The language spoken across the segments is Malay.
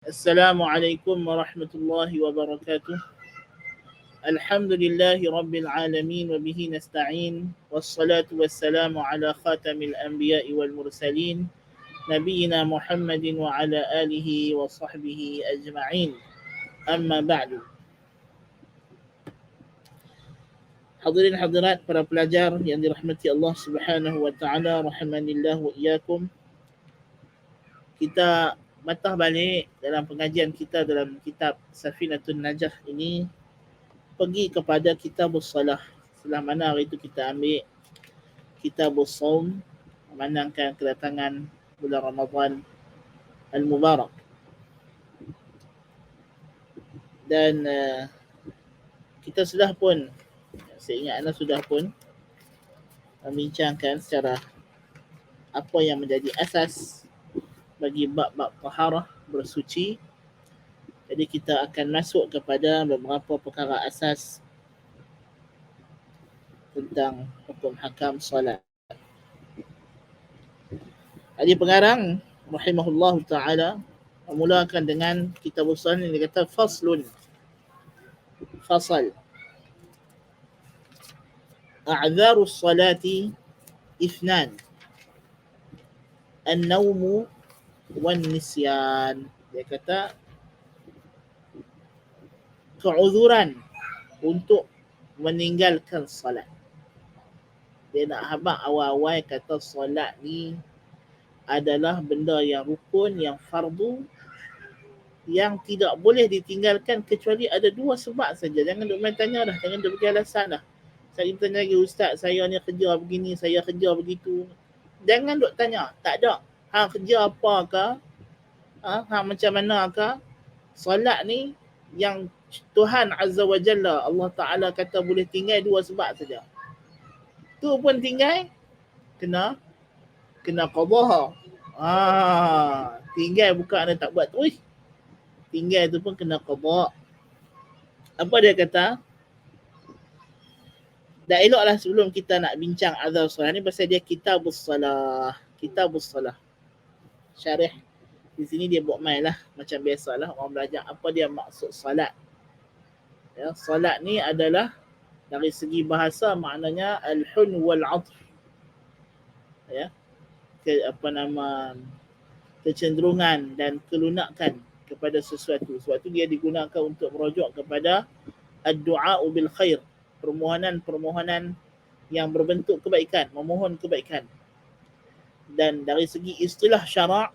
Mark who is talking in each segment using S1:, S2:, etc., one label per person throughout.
S1: السلام عليكم ورحمة الله وبركاته. الحمد لله رب العالمين وبه نستعين، والصلاة والسلام على خاتم الأنبياء والمرسلين نبينا محمد وعلى آله وصحبه أجمعين. أما بعد. Hadirin hadirat para pelajar yang dirahmati Allah Subhanahu wa taala, rahimanillah wa iyyakum. Kita matah balik dalam pengajian kita dalam kitab Safinatun Najah ini pergi kepada Kitabus Salah. Setelah mana hari itu kita ambil Kitabus Saum, memandangkan kedatangan bulan Ramadan Al-Mubarak. Dan kita sudah pun, saya ingat anda sudah pun membincangkan secara apa yang menjadi asas bagi bab-bab taharah, bersuci. Jadi kita akan masuk kepada beberapa perkara asas tentang hukum hakam solat. Jadi pengarang rahimahullah ta'ala memulakan dengan kitab usul yang dikata faslun. Fasal. A'dharus salati ifnan. An-nawmu wan nisyan. Dia kata keuzuran untuk meninggalkan salat. Dia nak habaq awal-awal kata salat ni adalah benda yang rukun, yang fardu, yang tidak boleh ditinggalkan kecuali ada dua sebab saja. Jangan duk main tanya dah, jangan duk bagi alasan dah. Saya tanya lagi, ustaz saya ni kerja begini, saya kerja begitu. Jangan duk tanya, tak ada. Hang kerja apa ke? Hang macam mana ke? Salat ni yang Tuhan Azza wa Jalla, Allah Ta'ala kata boleh tinggal dua sebab saja. Tu pun tinggal, kena qadha. Tinggal bukan anda tak buat tu. Tinggal tu pun kena qadha. Apa dia kata? Dah eloklah sebelum kita nak bincang azhar solat ni pasal dia Kitabus Salah. Kitabus Salah. Syarih di sini dia buat main lah macam biasalah orang belajar apa dia maksud salat. Ya, salat ni adalah dari segi bahasa maknanya al-hun wal 'athf. Ya. Kecenderungan dan kelunakan kepada sesuatu. Sebab tu dia digunakan untuk merujuk kepada ad-du'a bil khair, permohonan-permohonan yang berbentuk kebaikan, memohon kebaikan. Dan dari segi istilah syarak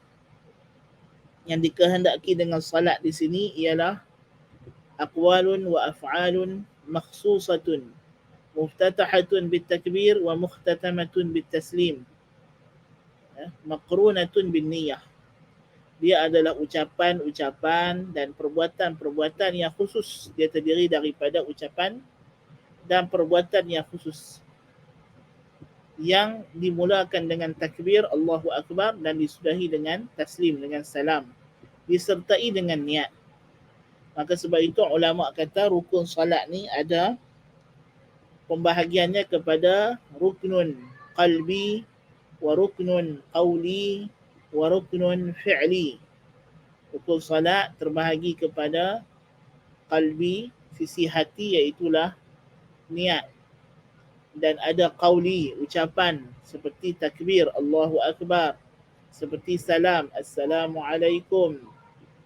S1: yang dikehendaki dengan salat di sini ialah aqwalun wa af'alun makhsusatun muftatahatun bitakbir wa mukhtatamatun bitaslim, maqrunatun bin niyah. Dia adalah ucapan-ucapan dan perbuatan-perbuatan yang khusus. Dia terdiri daripada ucapan dan perbuatan yang khusus yang dimulakan dengan takbir Allahu Akbar dan disudahi dengan taslim, dengan salam, disertai dengan niat. Maka sebab itu ulama kata rukun salat ni ada pembahagiannya kepada ruknun qalbi wa ruknun qawli wa ruknun fi'li. Rukun salat terbahagi kepada qalbi, sisi hati, iaitulah niat. Dan ada qawli, ucapan seperti takbir Allahu Akbar, seperti salam Assalamualaikum,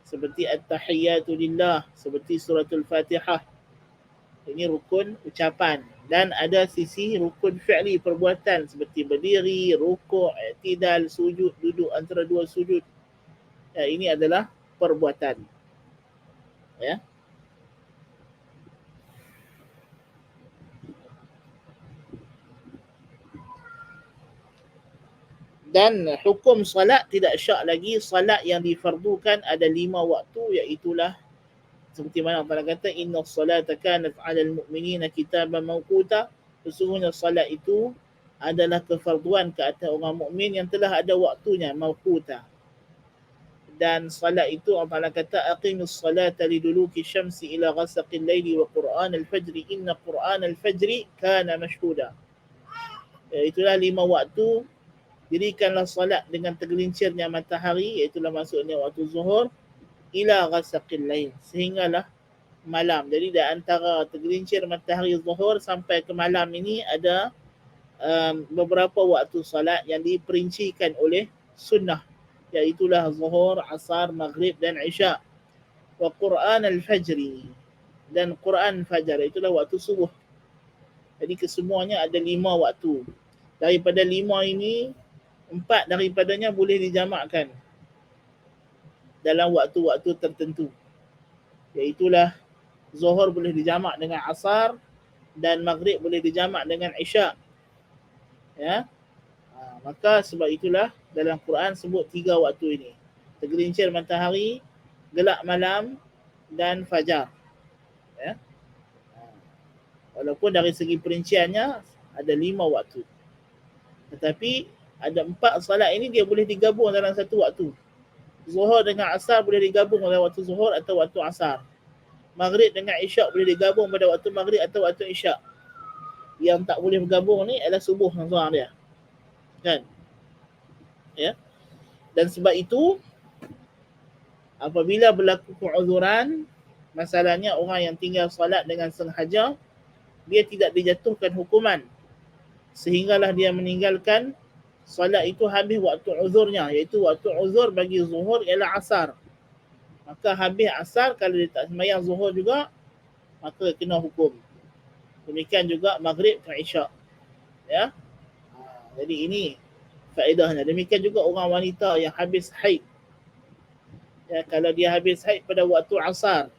S1: seperti at-tahiyyatu lillah, seperti suratul Fatihah. Ini rukun ucapan. Dan ada sisi rukun fi'li, perbuatan seperti berdiri, rukuk, i'tidal, sujud, duduk antara dua sujud. Ya, ini adalah perbuatan. Ya. Dan hukum salat tidak syak lagi. Salat yang difardukan ada 5 waktu, iaitulah seperti mana Allah kata inna salata kanat 'alal mu'minina kitaban mawquta. Sesungguhnya salat itu adalah kefarduan ke atas orang mukmin yang telah ada waktunya, mawquta. Dan salat itu Allah kata aqimus salata liduluki syamsi ila ghasaqil laili wa qur'an al-fajri inna qur'an al-fajri kana mashhuda. Itulah 5 waktu. Dirikanlah salat dengan tergelincirnya matahari, iaitulah maksudnya waktu zuhur, ila ghasaqil lail, sehinggalah malam. Jadi di antara tergelincir matahari zuhur sampai ke malam ini ada beberapa waktu salat yang diperincikan oleh sunnah, iaitulah zuhur, asar, maghrib dan isya. Wa Quran al-fajri, dan Quran fajar, itulah waktu subuh. Jadi kesemuanya ada 5 waktu. Daripada 5 ini, 4 daripadanya boleh dijamakkan dalam waktu-waktu tertentu. Iaitulah zuhur boleh dijamak dengan asar dan maghrib boleh dijamak dengan isya. Ya. Maka sebab itulah dalam Quran sebut 3 waktu ini. Tergelincir matahari, gelap malam dan fajar. Ya. Walaupun dari segi perinciannya ada 5 waktu. Tetapi ada 4 salat ini dia boleh digabung dalam satu waktu. Zuhur dengan asar boleh digabung dalam waktu zuhur atau waktu asar. Maghrib dengan isyak boleh digabung pada waktu maghrib atau waktu isyak. Yang tak boleh bergabung ni adalah subuh seorang dia. Kan? Ya. Dan sebab itu apabila berlaku keuzuran, masalahnya orang yang tinggal solat dengan sengaja, dia tidak dijatuhkan hukuman sehinggalah dia meninggalkan solat itu habis waktu uzurnya, iaitu waktu uzur bagi zuhur ialah asar. Maka habis asar, kalau dia tak sembahyang zuhur juga, maka kena hukum. Demikian juga maghrib dan isyak. Ya. Jadi ini faedahnya. Demikian juga orang wanita yang habis haid. Ya, kalau dia habis haid pada waktu asar,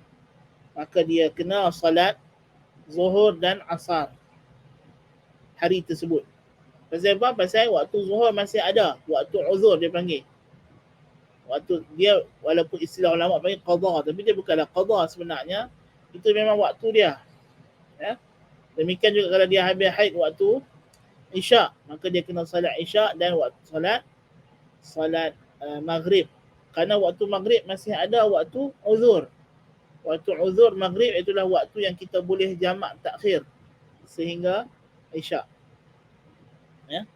S1: maka dia kena salat zuhur dan asar hari tersebut. Pasal apa? Pasal waktu zuhur masih ada, waktu uzur dia panggil. Waktu dia, walaupun istilah ulama panggil qadha, tapi dia bukanlah qadha sebenarnya. Itu memang waktu dia. Ya. Demikian juga kalau dia habis haid waktu isyak, maka dia kena salat isyak dan waktu salat maghrib. Kerana waktu maghrib masih ada waktu uzur. Waktu uzur maghrib itulah waktu yang kita boleh jamak takhir sehingga isyak. Ya.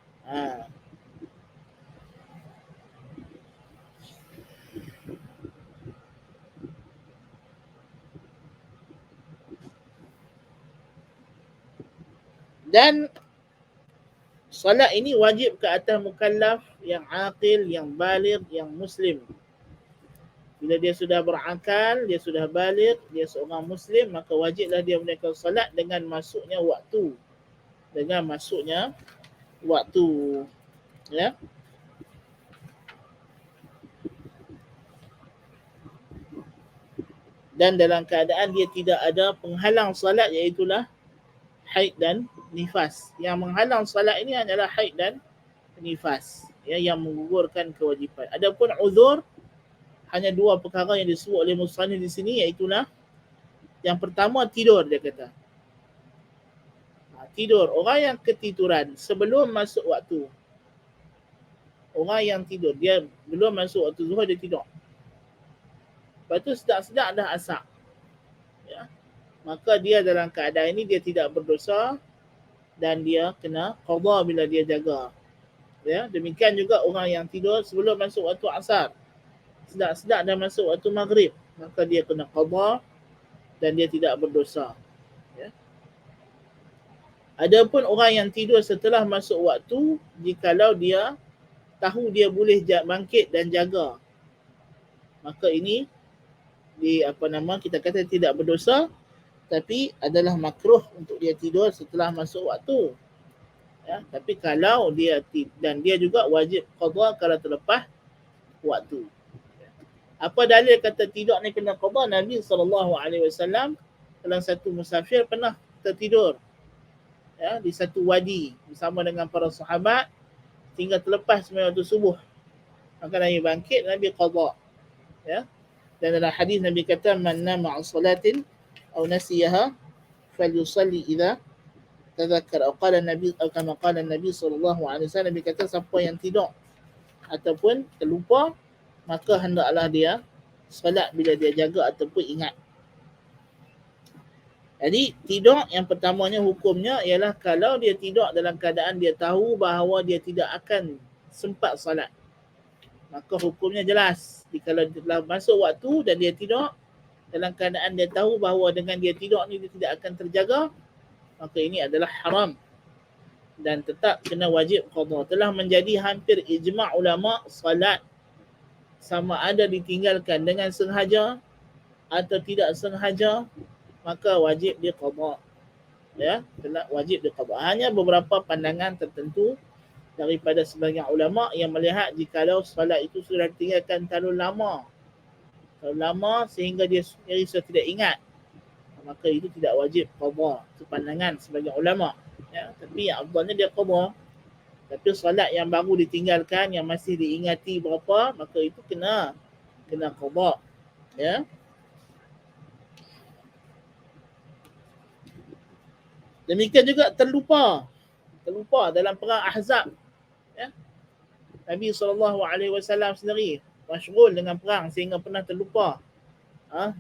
S1: Dan salat ini wajib ke atas mukallaf yang aqil, yang baligh, yang muslim. Bila dia sudah berakal, dia sudah baligh, dia seorang muslim, maka wajiblah dia menunaikan salat dengan masuknya waktu. Dengan masuknya waktu. Ya. Dan dalam keadaan dia tidak ada penghalang salat, iaitulah haid dan nifas. Yang menghalang salat ini adalah haid dan nifas, ya, yang menggugurkan kewajipan. Adapun uzur, hanya 2 perkara yang disebut oleh musannif di sini, iaitulah yang pertama tidur, dia kata. Tidur, orang yang ketituran sebelum masuk waktu. Orang yang tidur, dia belum masuk waktu zuhur, dia tidur. Lepas tu sedap-sedap dah asar. Ya. Maka dia dalam keadaan ini dia tidak berdosa dan dia kena qadha bila dia jaga. Ya, demikian juga orang yang tidur sebelum masuk waktu asar. Sedap-sedap dah masuk waktu maghrib, maka dia kena qadha dan dia tidak berdosa. Ya. Adapun orang yang tidur setelah masuk waktu, jikalau dia tahu dia boleh bangkit dan jaga, maka ini kita kata tidak berdosa, tapi adalah makruh untuk dia tidur setelah masuk waktu. Ya, tapi kalau dia, dan dia juga wajib qadha kalau terlepas waktu. Apa dalil kata tidur ni kena qadha? Nabi SAW dalam satu musafir pernah tertidur, ya, di satu wadi bersama dengan para sahabat hingga terlepas sembahyang waktu subuh. Maka Nabi bangkit, Nabi qadha. Ya. Dan dalam hadis Nabi kata, man nama 'an salatin aw nasiyaha falyusalli idza tadhakkar. Nabi kama qala Nabi sallallahu alaihi wasallam, Nabi kata siapa yang tidur ataupun terlupa, maka hendaklah dia solat bila dia jaga ataupun ingat. Jadi tidur yang pertamanya hukumnya ialah kalau dia tidur dalam keadaan dia tahu bahawa dia tidak akan sempat solat, maka hukumnya jelas. Jika telah masuk waktu dan dia tidur, dalam keadaan dia tahu bahawa dengan dia tidur ni dia tidak akan terjaga, maka ini adalah haram dan tetap kena wajib qada. Telah menjadi hampir ijma' ulama, salat sama ada ditinggalkan dengan sengaja atau tidak sengaja, maka wajib diqada. Ya, telah wajib diqada. Hanya beberapa pandangan tertentu daripada sebagian ulama yang melihat jikalau solat itu sudah ditinggalkan terlalu lama sehingga dia sendiri sudah tidak ingat, maka itu tidak wajib qada. Itu pandangan sebagian ulama. Ya, tapi yang afdalnya dia qada. Tapi solat yang baru ditinggalkan yang masih diingati berapa, maka itu kena qada. Ya. Demikian juga terlupa dalam perang Ahzab. Ya. Nabi SAW sendiri masyghul dengan perang sehingga pernah terlupa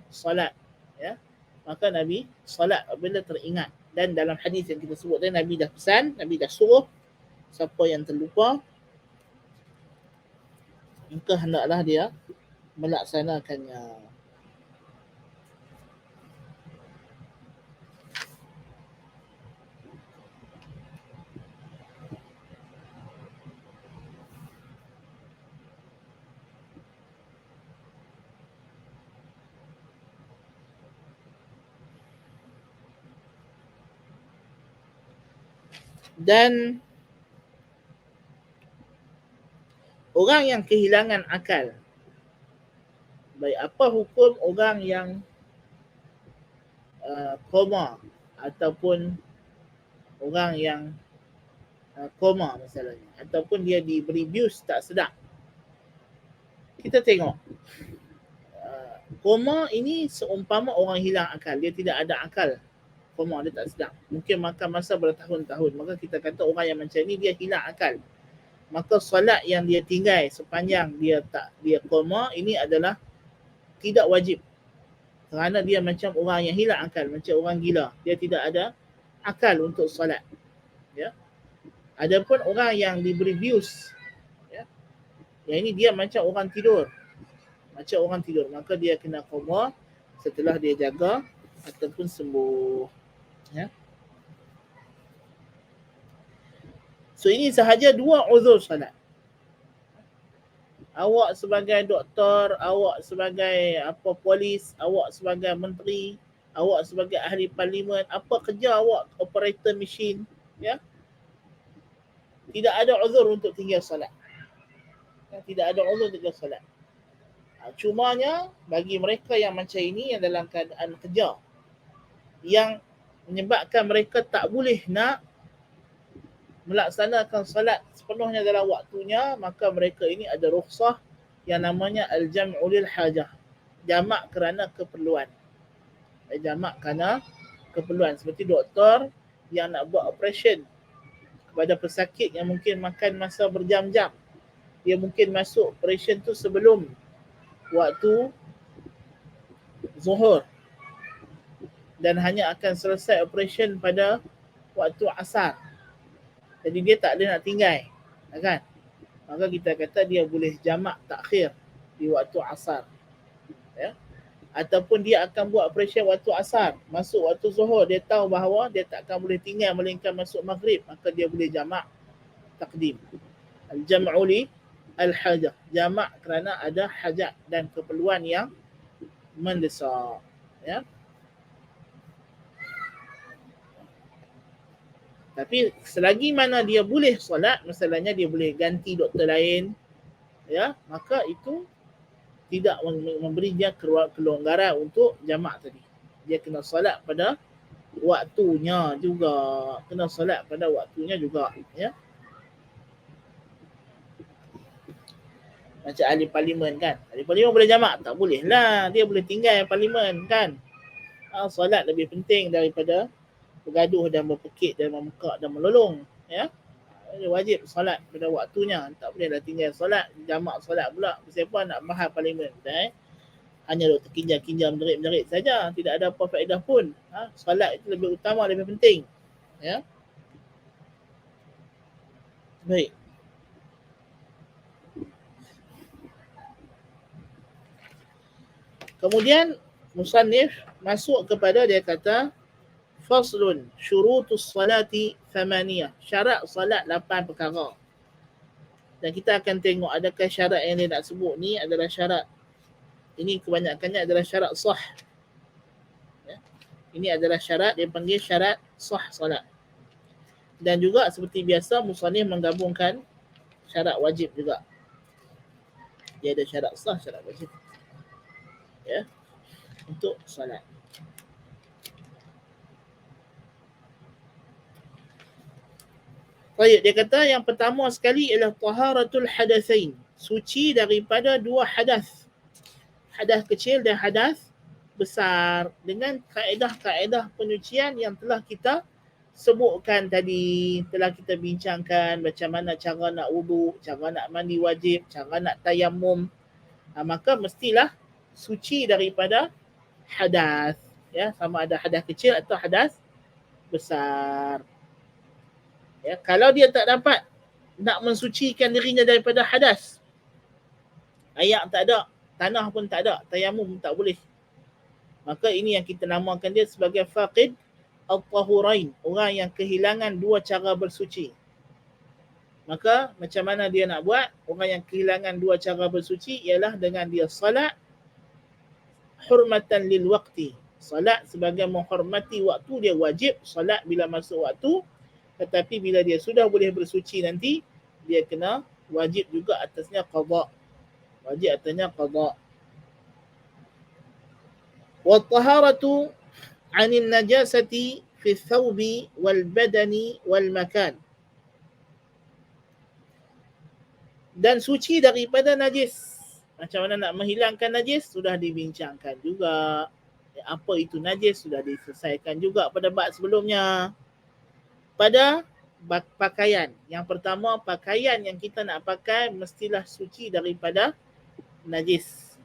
S1: salat. Ya. Maka Nabi salat apabila teringat. Dan dalam hadis yang kita sebut tadi, Nabi dah pesan, Nabi dah suruh siapa yang terlupa, maka hendaklah dia melaksanakannya. Dan orang yang kehilangan akal, baik apa hukum orang yang koma ataupun orang yang koma misalnya, ataupun dia diberi bius tak sedap. Kita tengok koma ini seumpama orang hilang akal, dia tidak ada akal. Koma, dia tak sedap, mungkin makan masa bertahun-tahun, maka kita kata orang yang macam ni dia hilang akal. Maka solat yang dia tinggal sepanjang dia koma ini adalah tidak wajib, kerana dia macam orang yang hilang akal, macam orang gila, dia tidak ada akal untuk solat. Ya. Adapun orang yang diberi bius, ya, yang ini dia macam orang tidur, maka dia kena qada setelah dia jaga ataupun sembuh. Ya. So ini sahaja 2 uzur salat. Awak sebagai doktor, awak sebagai polis, awak sebagai menteri, awak sebagai ahli parlimen, apa kerja awak, operator mesin, ya, tidak ada uzur untuk tinggal salat. Tidak ada uzur untuk tinggal salat. Cumanya bagi mereka yang macam ini, yang dalam keadaan kerja yang menyebabkan mereka tak boleh nak melaksanakan salat sepenuhnya dalam waktunya, maka mereka ini ada rukhsah yang namanya al-jam'u lil hajah, jamak kerana keperluan. Jamak kerana keperluan, seperti doktor yang nak buat operation kepada pesakit yang mungkin makan masa berjam-jam, dia mungkin masuk operation tu sebelum waktu zuhur dan hanya akan selesai operation pada waktu asar. Jadi dia tak ada nak tinggal, kan? Maka kita kata dia boleh jamak takhir di waktu asar. Ya. Ataupun dia akan buat operation waktu asar, masuk waktu zuhur, dia tahu bahawa dia tak akan boleh tinggal melainkan masuk maghrib, maka dia boleh jamak takdim. Al-jam'u li al-hajah, jamak kerana ada hajat dan keperluan yang mendesak. Ya. Tapi selagi mana dia boleh solat, masalahnya dia boleh ganti doktor lain, ya, maka itu tidak memberi dia kelonggaran untuk jamak tadi. Dia kena solat pada waktunya juga, ya. Macam ahli parlimen kan, ahli parlimen boleh jamak? Tak boleh lah, dia boleh tinggal parlimen kan. Solat lebih penting daripada bergaduh dan berpekik dan memekak dan melolong, ya. Dia wajib solat pada waktunya, tak boleh dah tinggal solat, jamak solat pula. Siapa nak bahas parlimen? Hanya duk terkinjam-kinjam, menjerit-menjerit saja, tidak ada apa faedah pun. Solat itu lebih utama, lebih penting, ya. Baik. Kemudian musannif masuk kepada dia kata faslun syurutus salati thamaniyah. Syarat salat 8 perkara. Dan kita akan tengok adakah syarat yang dia nak sebut ni adalah syarat. Ini kebanyakannya adalah syarat sah. Ya. Ini adalah syarat, dia panggil syarat sah salat. Dan juga seperti biasa musannif menggabungkan syarat wajib juga. Dia ada syarat sah, syarat wajib. Ya. Untuk salat. Baik, dia kata yang pertama sekali ialah taharatul hadatsain. Suci daripada dua hadas. Hadas kecil dan hadas besar. Dengan kaedah-kaedah penyucian yang telah kita sebutkan tadi. Telah kita bincangkan macam mana cara nak wudu, cara nak mandi wajib, cara nak tayamum. Maka mestilah suci daripada hadas. Ya, sama ada hadas kecil atau hadas besar. Ya, kalau dia tak dapat nak mensucikan dirinya daripada hadas, air tak ada, tanah pun tak ada, tayamum pun tak boleh, maka ini yang kita namakan dia sebagai faqid al-tahurain, orang yang kehilangan dua cara bersuci. Maka macam mana dia nak buat? Orang yang kehilangan dua cara bersuci ialah dengan dia salat hurmatan lil waqti. Salat sebagai menghormati waktu, dia wajib salat bila masuk waktu. Tetapi bila dia sudah boleh bersuci nanti, dia kena wajib juga atasnya qada. Wajib atasnya qada. Wa taharatu 'anil najasati fi thawbi wal badani wal makan. Dan suci daripada najis. Macam mana nak menghilangkan najis sudah dibincangkan juga. Apa itu najis sudah diselesaikan juga pada bab sebelumnya. Pada pakaian. Yang pertama, pakaian yang kita nak pakai mestilah suci daripada najis.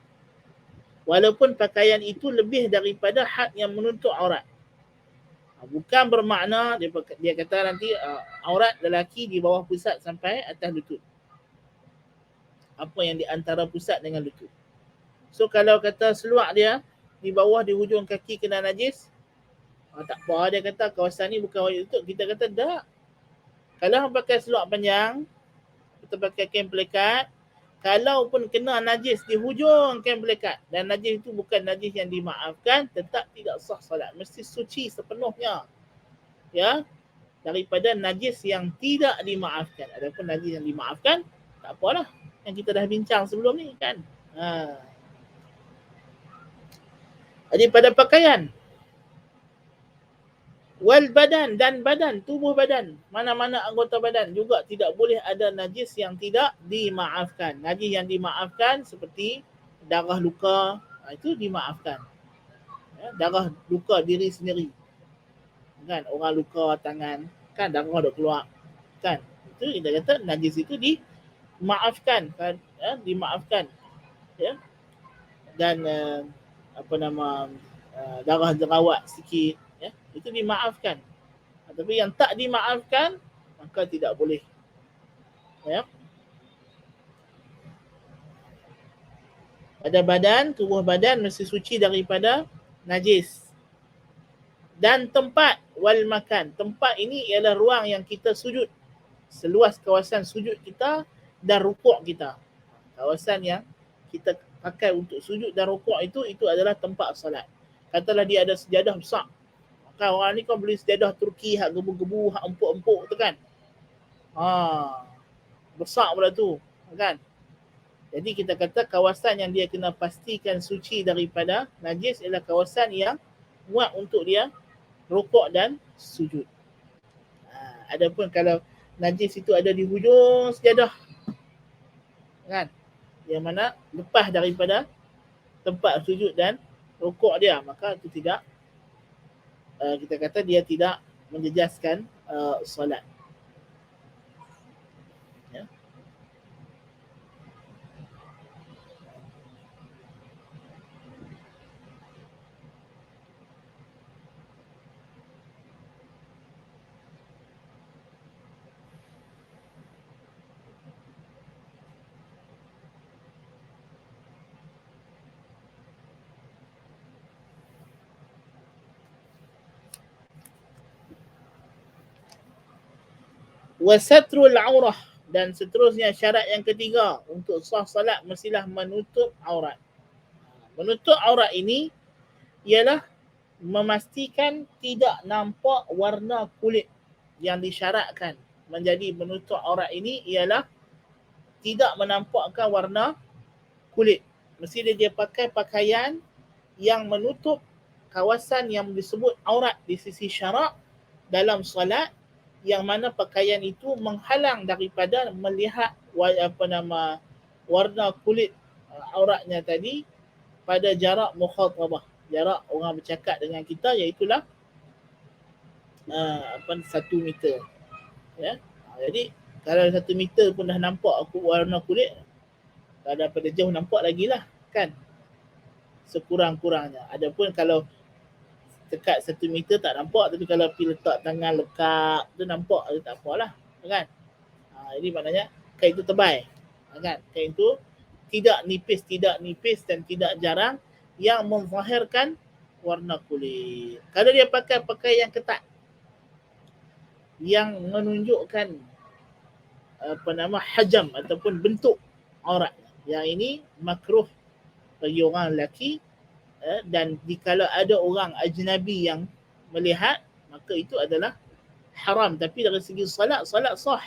S1: Walaupun pakaian itu lebih daripada had yang menutup aurat. Bukan bermakna, dia kata nanti aurat lelaki di bawah pusat sampai atas lutut. Apa yang di antara pusat dengan lutut. So kalau kata seluar dia di bawah di hujung kaki kena najis, tak apa, dia kata kawasan ni bukan wajib tutup. Kita kata tak. Kalau pakai seluar panjang, kita pakai kain pelekat, kalau pun kena najis di hujung kain pelekat dan najis itu bukan najis yang dimaafkan, tetap tidak sah salat. Mesti suci sepenuhnya. Ya, daripada najis yang tidak dimaafkan. Adapun najis yang dimaafkan, tak apalah. Yang kita dah bincang sebelum ni kan. Jadi pada pakaian, wal badan, dan badan, tubuh badan, mana-mana anggota badan juga tidak boleh ada najis yang tidak dimaafkan. Najis yang dimaafkan seperti darah luka, itu dimaafkan. Ya, darah luka diri sendiri. Kan orang luka tangan, kan darah dah keluar. Kan? Itu kita kata najis itu dimaafkan, kan? Ya, dimaafkan. Ya. Dan darah jerawat sikit, ya, itu dimaafkan. Tapi yang tak dimaafkan maka tidak boleh. Ya. Pada badan, tubuh badan mesti suci daripada najis. Dan tempat wal makan. Tempat ini ialah ruang yang kita sujud. Seluas kawasan sujud kita dan rukuk kita. Kawasan yang kita pakai untuk sujud dan rukuk itu adalah tempat salat. Katalah dia ada sejadah besar. Kan orang ni kan beli sejadah Turki hak gebu-gebu, hak empuk-empuk tu kan. Besar pula tu, kan. Jadi kita kata kawasan yang dia kena pastikan suci daripada najis ialah kawasan yang muat untuk dia rukuk dan sujud. Adapun kalau najis itu ada di hujung sejadah, kan, yang mana lepas daripada tempat sujud dan rukuk dia, maka itu tidak, kita kata dia tidak menjejaskan solat. Ya. Wasatrul aurah, dan seterusnya syarat yang ketiga untuk sah salat mestilah menutup aurat. Menutup aurat ini ialah memastikan tidak nampak warna kulit yang disyaratkan. Menjadi menutup aurat ini ialah tidak menampakkan warna kulit. Mesti dia pakai pakaian yang menutup kawasan yang disebut aurat di sisi syarak dalam solat, yang mana pakaian itu menghalang daripada melihat warna kulit auratnya tadi pada jarak mukhatabah, jarak orang bercakap dengan kita, iaitulah 1 meter, ya. Jadi kalau 1 meter pun dah nampak aku warna kulit, kalau daripada jauh nampak lagi lah kan, sekurang-kurangnya. Adapun kalau dekat 1 meter tak nampak, tapi kalau pergi letak tangan lekap tu nampak, tu tak apalah kan. Jadi maknanya kain itu tebal kan, kain itu tidak nipis dan tidak jarang yang menzahirkan warna kulit. Kalau dia pakai pakaian yang ketat yang menunjukkan hajam ataupun bentuk aurat, yang ini makruh bagi orang lelaki, dan jika ada orang ajnabi yang melihat, maka itu adalah haram. Tapi dari segi salat sah.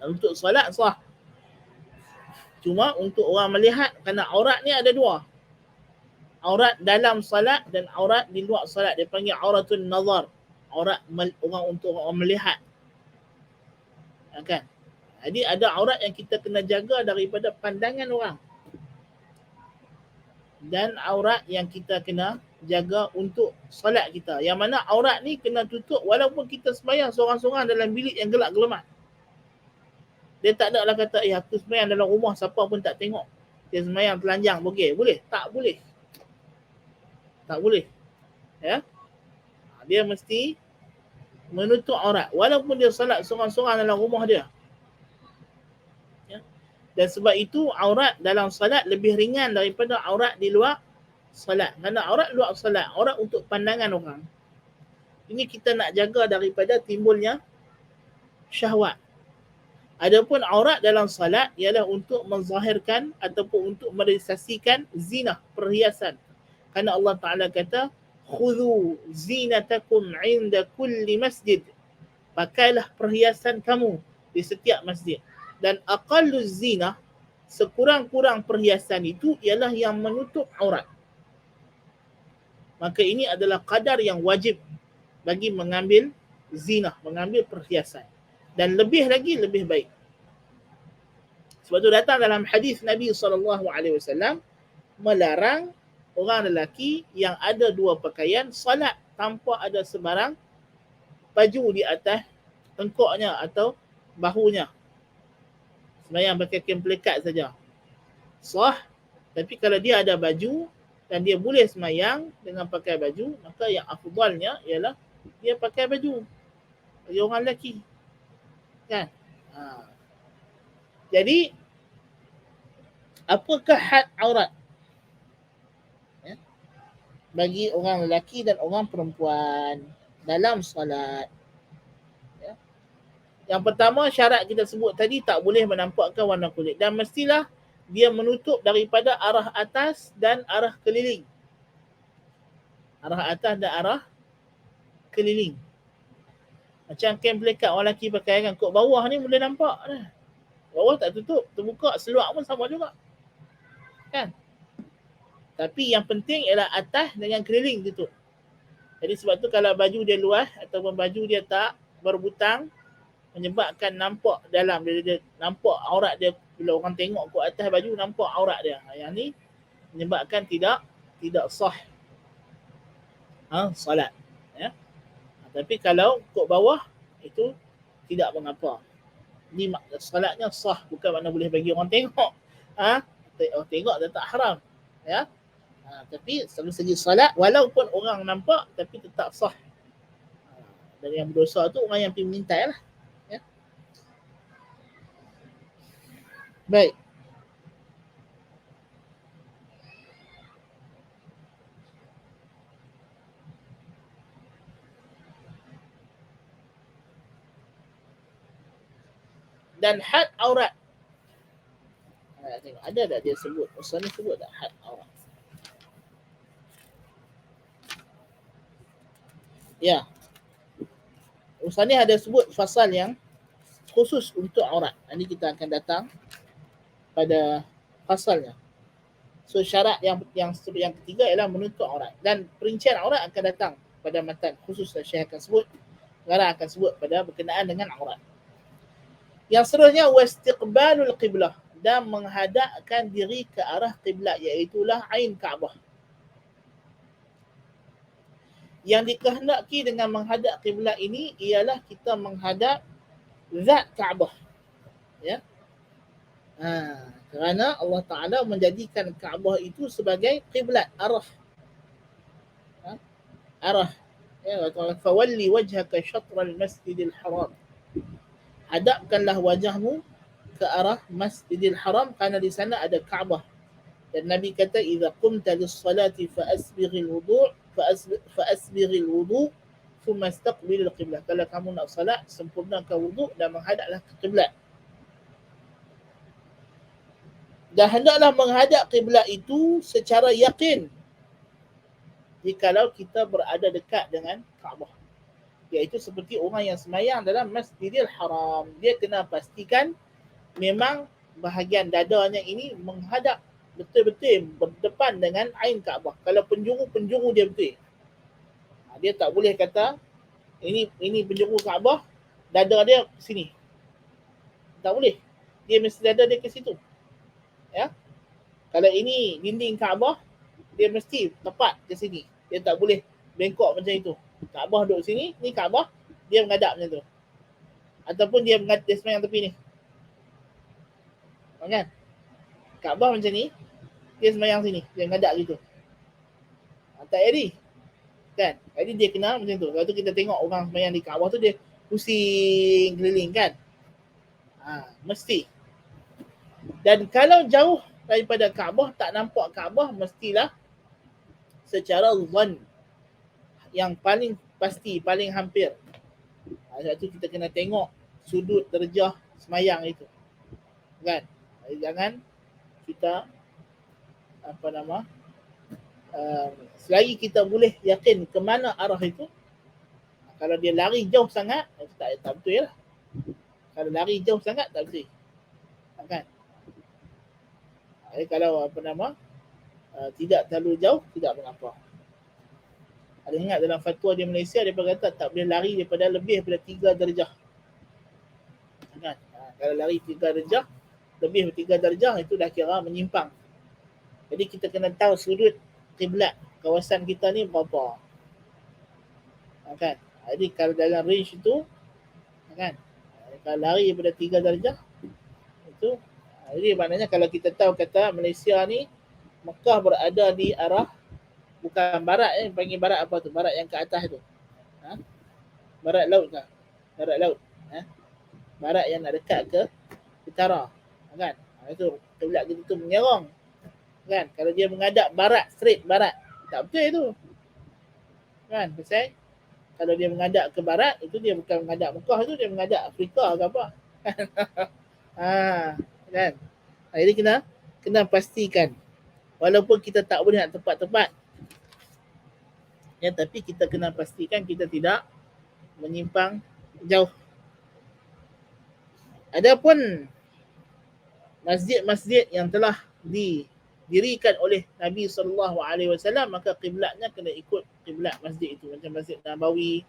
S1: Untuk salat sah. Cuma untuk orang melihat, kerana aurat ni ada dua. Aurat dalam salat dan aurat di luar salat. Dia panggil auratun nazar. Aurat orang untuk orang melihat. Kan? Jadi ada aurat yang kita kena jaga daripada pandangan orang. Dan aurat yang kita kena jaga untuk solat kita. Yang mana aurat ni kena tutup walaupun kita sembahyang seorang-seorang dalam bilik yang gelap gelamat. Dia tak ada lah kata, aku sembahyang dalam rumah siapa pun tak tengok. Dia sembahyang telanjang, boleh? Tak boleh. Tak boleh. Ya. Dia mesti menutup aurat walaupun dia solat seorang-seorang dalam rumah dia. Ya. Dan sebab itu aurat dalam solat lebih ringan daripada aurat di luar salat. Kerana aurat luar salat, aurat untuk pandangan orang. Ini kita nak jaga daripada timbulnya syahwat. Adapun aurat dalam salat ialah untuk menzahirkan ataupun untuk merealisasikan zina, perhiasan. Kerana Allah Ta'ala kata, khudhu zinatakum inda kulli masjid. Pakailah perhiasan kamu di setiap masjid. Dan aqallu zina, sekurang-kurang perhiasan itu ialah yang menutup aurat. Maka ini adalah kadar yang wajib bagi mengambil zina, mengambil perhiasan. Dan lebih lagi, lebih baik. Sebab itu datang dalam hadis Nabi SAW melarang orang lelaki yang ada dua pakaian salat tanpa ada sebarang baju di atas tengkuknya atau bahunya. Sembahyang pakai kain pelikat saja sah. Tapi kalau dia ada baju dan dia boleh sembahyang dengan pakai baju, maka yang afdalnya ialah dia pakai baju bagi orang lelaki kan. Jadi apakah had aurat bagi orang lelaki dan orang perempuan dalam solat? Yang pertama, syarat kita sebut tadi, tak boleh menampakkan warna kulit, dan mestilah dia menutup daripada arah atas dan arah keliling. Arah atas dan arah keliling. Macam kain pelikat orang lelaki pakai kan, kot bawah ni boleh nampak dah. Bawah tak tutup, terbuka, seluar pun sama juga kan. Tapi yang penting ialah atas dengan keliling tutup. Jadi sebab tu kalau baju dia luas ataupun baju dia tak berbutang, menyebabkan nampak dalam, dia nampak aurat dia, bila orang tengok kot atas baju nampak aurat dia. Yang ni menyebabkan tidak sah salat. Ya. Tapi kalau kot bawah itu tidak mengapa. Ni salatnya sah, bukan makna boleh bagi orang tengok. Orang tengok dia tak haram. Ya. Tapi dari segi salat walaupun orang nampak tapi tetap sah. Dan yang berdosa tu orang yang pergi mengintai lah. Ya. Baik. Dan had aurat. Tengok ada tak dia sebut? Ustaz ni sebut tak had aurat? Ya. Ustaz ni ada sebut fasal yang khusus untuk aurat. Nanti kita akan datang pada fasalnya. So syarat yang ketiga ialah menutup aurat, dan perincian aurat akan datang pada matan khusus Syekh akan sebut, garang akan sebut pada berkenaan dengan aurat. Yang seterusnya wastiqbalul qiblah, dan menghadapkan diri ke arah qiblat, iaitu ain Kaabah. Yang dikehendaki dengan menghadap qiblat ini ialah kita menghadap zat Kaabah. Ya. Kerana Allah Ta'ala menjadikan Kaabah itu sebagai qiblat, arah. Arah. Ya, fawalli wajhaka syatral masjidil haram. Hadapkanlah wajahmu ke arah Masjidil Haram, kerana di sana ada Kaabah. Dan Nabi kata idza qumta lis-salati fa'asbighil wudu' fa'asbighil wudu' thumma istaqbilil qiblah. Kalau kamu nak salat, sempurnakan wudu' dan menghadaplah ke qiblat. Dan hendaklah menghadap qiblat itu secara yakin jikalau kita berada dekat dengan Kaabah. Iaitu seperti orang yang semayang dalam Masjidil Haram, dia kena pastikan memang bahagian dadanya ini menghadap betul-betul berdepan dengan ain Kaabah. Kalau penjuru dia betul. Dia tak boleh kata ini penjuru Kaabah, dada dia sini. Tak boleh. Dia mesti dada dia ke situ. Ya. Kalau ini dinding Kaabah, dia mesti tepat ke sini. Dia tak boleh bengkok macam itu. Kaabah duduk sini, ni Kaabah, dia menghadap macam tu. Ataupun dia semayang tepi ni. Kan? Kaabah macam ni, dia semayang sini, dia menghadap gitu. Tak jadi. Kan? Jadi dia kena macam tu. Lepas tu kita tengok orang semayang di Kaabah tu, dia pusing keliling kan. Mesti. Dan kalau jauh daripada Kaabah, tak nampak Kaabah, mestilah secara zon yang paling pasti, paling hampir. Sebab tu kita kena tengok sudut derajah semayang itu. Kan? Jangan kita selagi kita boleh yakin ke mana arah itu. Kalau dia lari jauh sangat, tak betul lah. Kalau lari jauh sangat, tak betul. Kan? Kalau tidak terlalu jauh, tidak mengapa. Ada ingat dalam fatwa di Malaysia, dia berkata tak boleh lari daripada lebih daripada 3 darjah. Kan? Kalau lari 3 darjah, lebih dari 3 darjah, itu dah kira menyimpang. Jadi kita kena tahu sudut kiblat kawasan kita ni berapa. Kan? Jadi kalau dalam range itu, kan? Kalau lari daripada 3 darjah, itu jadi maknanya kalau kita tahu kata Malaysia ni, Mekah berada di arah bukan barat, panggil barat apa tu? Barat yang ke atas tu. Barat laut ke? Barat laut. Barat yang nak dekat ke utara. Kan? Itu kiblat kita tu menyerang. Kan? Kalau dia menghadap barat, straight barat, tak betul itu. Kan? Pasal kalau dia menghadap ke barat, itu dia bukan menghadap Mekah, itu dia menghadap Afrika ke apa. Kan? Jadi kena pastikan. Walaupun kita tak boleh nak tepat-tepat, ya, tapi kita kena pastikan kita tidak menyimpang jauh. Adapun masjid-masjid yang telah didirikan oleh Nabi SAW, maka kiblatnya kena ikut kiblat masjid itu. Macam Masjid Nabawi,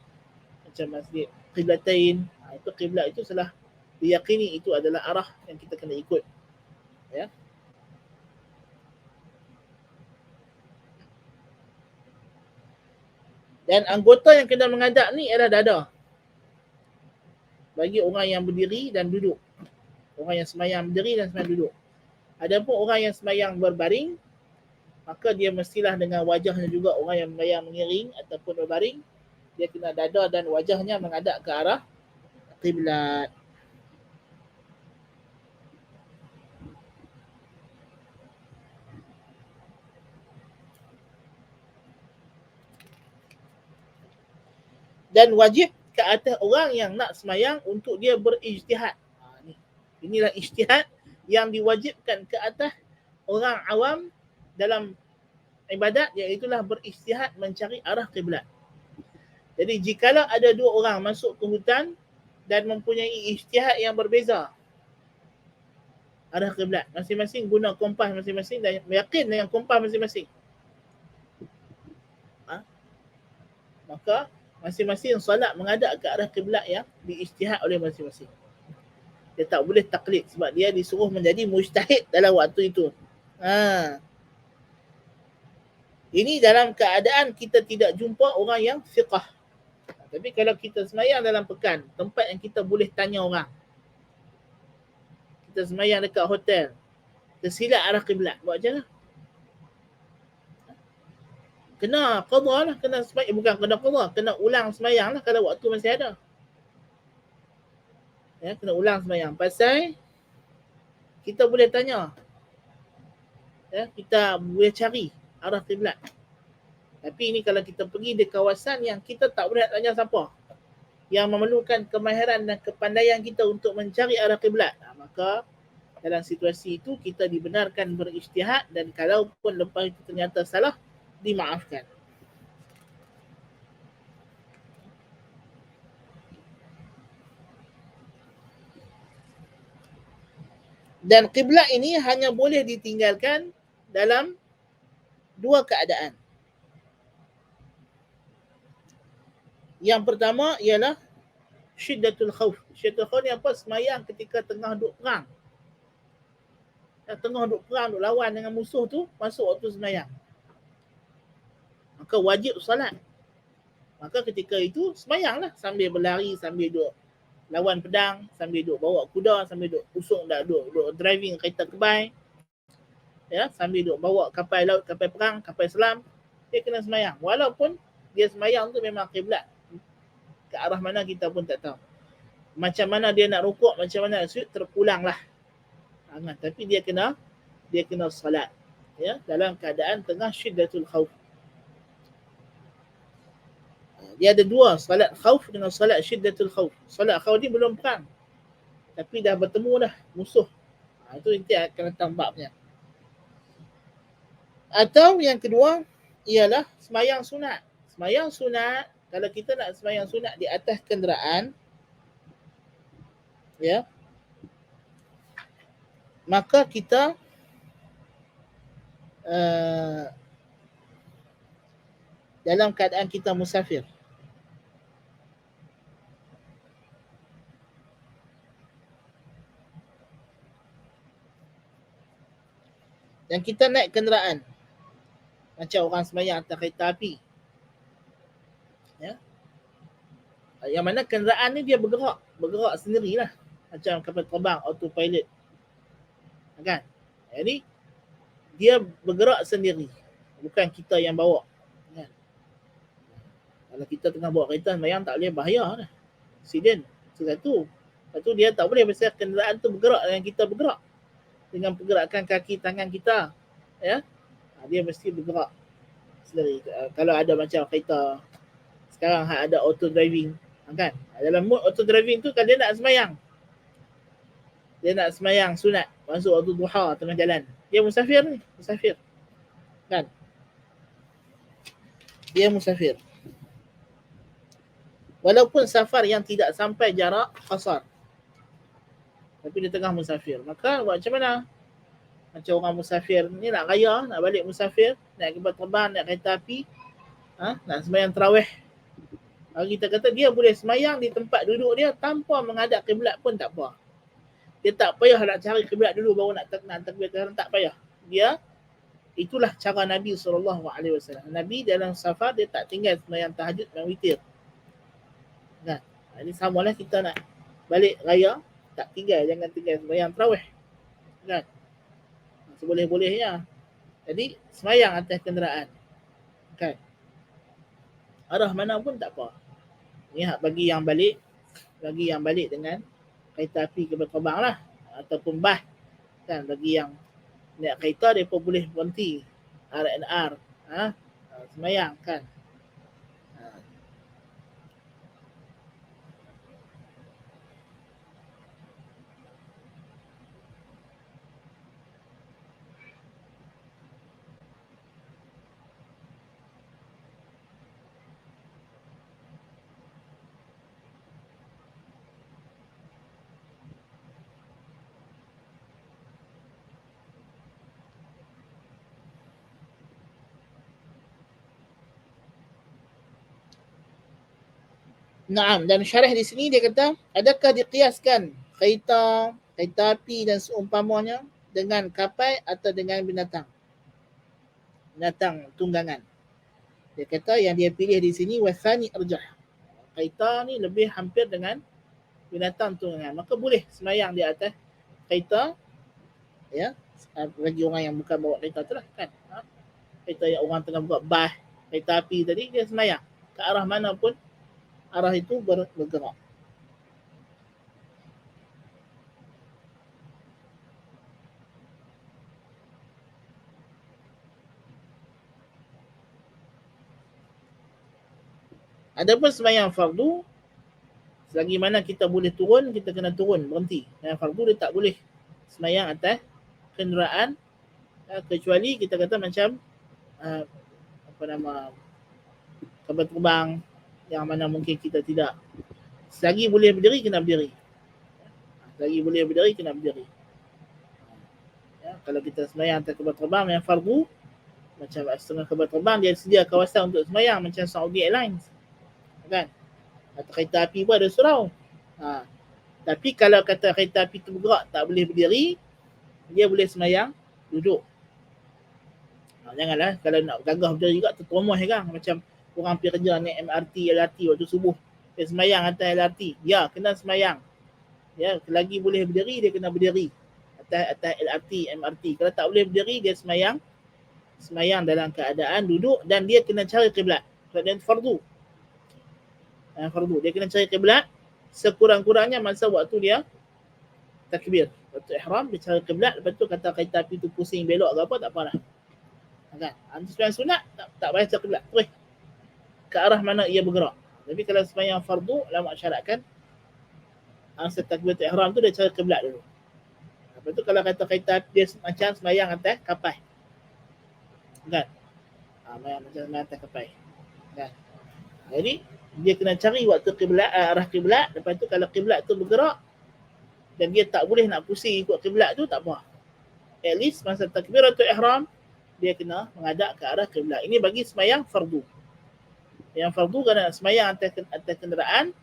S1: macam Masjid Qiblatain, itu kiblat itu telah diyakini itu adalah arah yang kita kena ikut. Ya. Dan anggota yang kena menghadap ni ialah dada. Bagi orang yang berdiri dan duduk. Orang yang semayang berdiri dan semayang duduk. Adapun orang yang semayang berbaring, maka dia mestilah dengan wajahnya juga. Orang yang semayang mengiring ataupun berbaring, dia kena dada dan wajahnya menghadap ke arah kiblat. Dan wajib ke atas orang yang nak semayang untuk dia berijtihad. Ni. Inilah ijtihad yang diwajibkan ke atas orang awam dalam ibadat, iaitulah berijtihad mencari arah kiblat. Jadi jikalau ada dua orang masuk ke hutan dan mempunyai ijtihad yang berbeza arah kiblat, masing-masing guna kompas masing-masing dan yakin dengan kompas masing-masing, maka masing-masing solat menghadap ke arah kiblat yang diijtihad oleh masing-masing. Dia tak boleh taklid sebab dia disuruh menjadi mujtahid dalam waktu itu. Ini dalam keadaan kita tidak jumpa orang yang fiqah. Tapi kalau kita semayang dalam pekan, tempat yang kita boleh tanya orang, kita semayang dekat hotel, tersilap arah kiblat, buat macam mana? Kena qadha lah, kena semayang, bukan kena qadha, kena ulang semayang lah kalau waktu masih ada. Ya, kena ulang semayang. Pasal kita boleh tanya, ya, kita boleh cari arah kiblat. Tapi ini kalau kita pergi di kawasan yang kita tak boleh tanya siapa, yang memerlukan kemahiran dan kepandaian kita untuk mencari arah kiblat, maka dalam situasi itu kita dibenarkan berijtihad, dan kalaupun lepas itu ternyata salah, dimaafkan. Dan kiblat ini hanya boleh ditinggalkan dalam dua keadaan. Yang pertama ialah syiddatul khauf. Syiddatul khauf ni apa? Semayang ketika tengah duk perang. Tengah duk perang, duk lawan dengan musuh tu, masuk waktu semayang, maka wajib solat. Maka ketika itu semayanglah sambil berlari, sambil duk lawan pedang, sambil duk bawa kuda, sambil duk usung, duk driving kereta kebai, ya, sambil duk bawa kapal laut, kapal perang, kapal selam, dia kena semayang. Walaupun dia semayang tu memang kiblat ke arah mana kita pun tak tahu. Macam mana dia nak rukuk, macam mana nak sujud, terpulanglah. Tapi dia kena salat, ya, dalam keadaan tengah syiddatul khauf. Dia ada dua, salat khauf dengan salat syiddatul khauf. Salat khauf ni belum perang, tapi dah bertemu dah musuh. Itu nanti akan datang babnya. Atau yang kedua ialah semayang sunat. Semayang sunat, kalau kita nak semayang sunat di atas kenderaan, ya, maka kita dalam keadaan kita musafir. Dan kita naik kenderaan, macam orang semayang atas kereta api, ya, yang mana kenderaan ni dia bergerak sendirilah, macam kapal terbang autopilot, kan? Jadi dia bergerak sendiri, bukan kita yang bawa, kan? Kalau kita tengah bawa kereta semayang, tak boleh, bahaya lah, accident. Satu dia tak boleh, pasal kenderaan tu bergerak dengan kita bergerak, dengan pergerakan kaki tangan kita, ya, dia mesti bergerak sendiri. Kalau ada macam kereta sekarang ada auto driving, kan, dalam mode auto driving tu, kalau dia nak semayang sunat, masuk waktu duha tengah jalan, dia musafir, kan, dia musafir, walaupun safar yang tidak sampai jarak qasar, tapi dia tengah musafir. Maka buat macam mana? Macam orang musafir ni nak raya, nak balik musafir, naik kapal terbang, naik kereta api, nak semayang tarawih. Kita kata dia boleh semayang di tempat duduk dia tanpa menghadap kiblat pun tak apa. Dia tak payah nak cari kiblat dulu baru nak takbir, tak payah. Itulah cara Nabi SAW. Nabi dalam safar dia tak tinggal semayang tahajud dan witir. Nah, ini samalah kita nak balik raya, tak tinggal, jangan tinggal semayang tarawih, kan? Seboleh-bolehnya. Jadi semayang atas kenderaan, kan? Arah mana pun tak apa. Ni bagi yang balik dengan kereta api kapal terbang lah, ataupun bas, kan? Bagi yang naik kereta, mereka boleh berhenti R&R, semayang, kan? Naam, dan syarah di sini dia kata, adakah diqiaskan kereta, kereta api dan seumpamanya dengan kapal atau dengan binatang? Binatang tunggangan. Dia kata yang dia pilih di sini wasani arjah. Kereta ni lebih hampir dengan binatang tunggangan. Maka boleh semayang di atas kereta, ya, bagi orang yang bukan bawa kereta tu lah kan. Kereta yang orang tengah buat bas, kereta api tadi, dia semayang. Ke arah mana pun, arah itu bergerak. Adapun semayang fardu, selagi mana kita boleh turun, kita kena turun, berhenti. Yang fardu dia tak boleh semayang atas kenderaan, kecuali kita kata macam apa nama, kapal terbang yang mana mungkin kita tidak, selagi boleh berdiri kena berdiri, selagi boleh berdiri kena berdiri. Ya, kalau kita semayang atas kapal terbang yang fardu, macam setengah kapal terbang dia sedia kawasan untuk semayang macam Saudi Airlines kan, atau kereta api pun ada surau. Tapi kalau kata kereta api tu bergerak tak boleh berdiri, dia boleh semayang duduk. Janganlah kalau nak gagah berdiri juga tertomoh kan, macam orang pergi kerja naik MRT, LRT waktu subuh, dia semayang atas LRT, ya kena semayang. Ya, selagi boleh berdiri dia kena berdiri atas LRT, MRT. Kalau tak boleh berdiri dia semayang dalam keadaan duduk, dan dia kena cari kiblat. Sebab dia fardu. Fardu. Dia kena cari kiblat sekurang-kurangnya masa waktu dia takbir. Waktu ihram dia cari kiblat, lepas tu kata kereta api tu pusing belok ke apa tak apalah. Kan? Sembahyang sunat tak payah cari kiblat. Terus ke arah mana ia bergerak. Tapi kalau sembahyang fardu, ulama syaratkan masa takbiratul ihram tu dia cari kiblat dulu. Lepas tu kalau kata kereta api dia macam sembahyang atas kapal. Kan? Macam sembahyang atas kapal. Kan? Jadi dia kena cari waktu kiblat, arah kiblat. Lepas tu kalau kiblat tu bergerak dan dia tak boleh nak pusing ikut kiblat tu, tak apa. At least masa takbiratul ihram dia kena menghadap ke arah kiblat. Ini bagi sembahyang fardu. Yang fardu kena sembahyang atas kenderaan,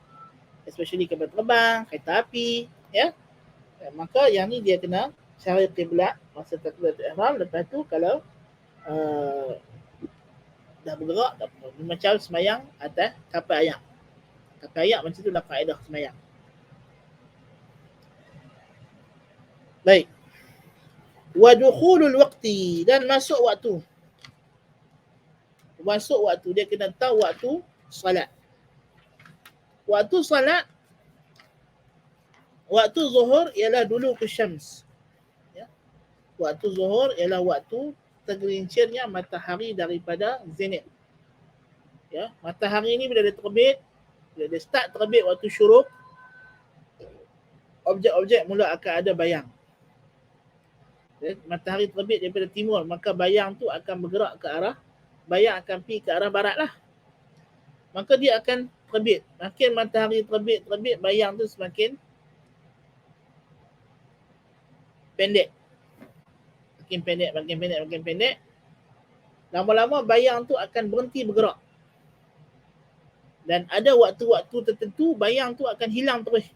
S1: especially kapal terbang, kereta api, ya. Maka yang ni dia kena cari kiblat masa takbiratul ihram. Lepas tu kalau dah bergerak tak apa. Macam sembahyang atas kapal ayak. Kapal ayak macam tu lah kaedah sembahyang. Baik. Wa dukhulul waqti, dan masuk waktu. Masuk waktu, dia kena tahu waktu salat. Waktu salat, waktu zuhur ialah dulu ke syams. Ya. Waktu zuhur ialah waktu tergelincirnya matahari daripada zenit. Ya, matahari ni bila dia terbit, bila dia start terbit waktu syuruk, objek-objek mula akan ada bayang. Matahari terbit daripada timur, maka bayang tu akan bergerak ke arah, bayang akan pergi ke arah barat lah. Maka dia akan terbit. Makin matahari terbit, bayang tu semakin pendek. Makin pendek. Lama-lama bayang tu akan berhenti bergerak. Dan ada waktu-waktu tertentu bayang tu akan hilang terus.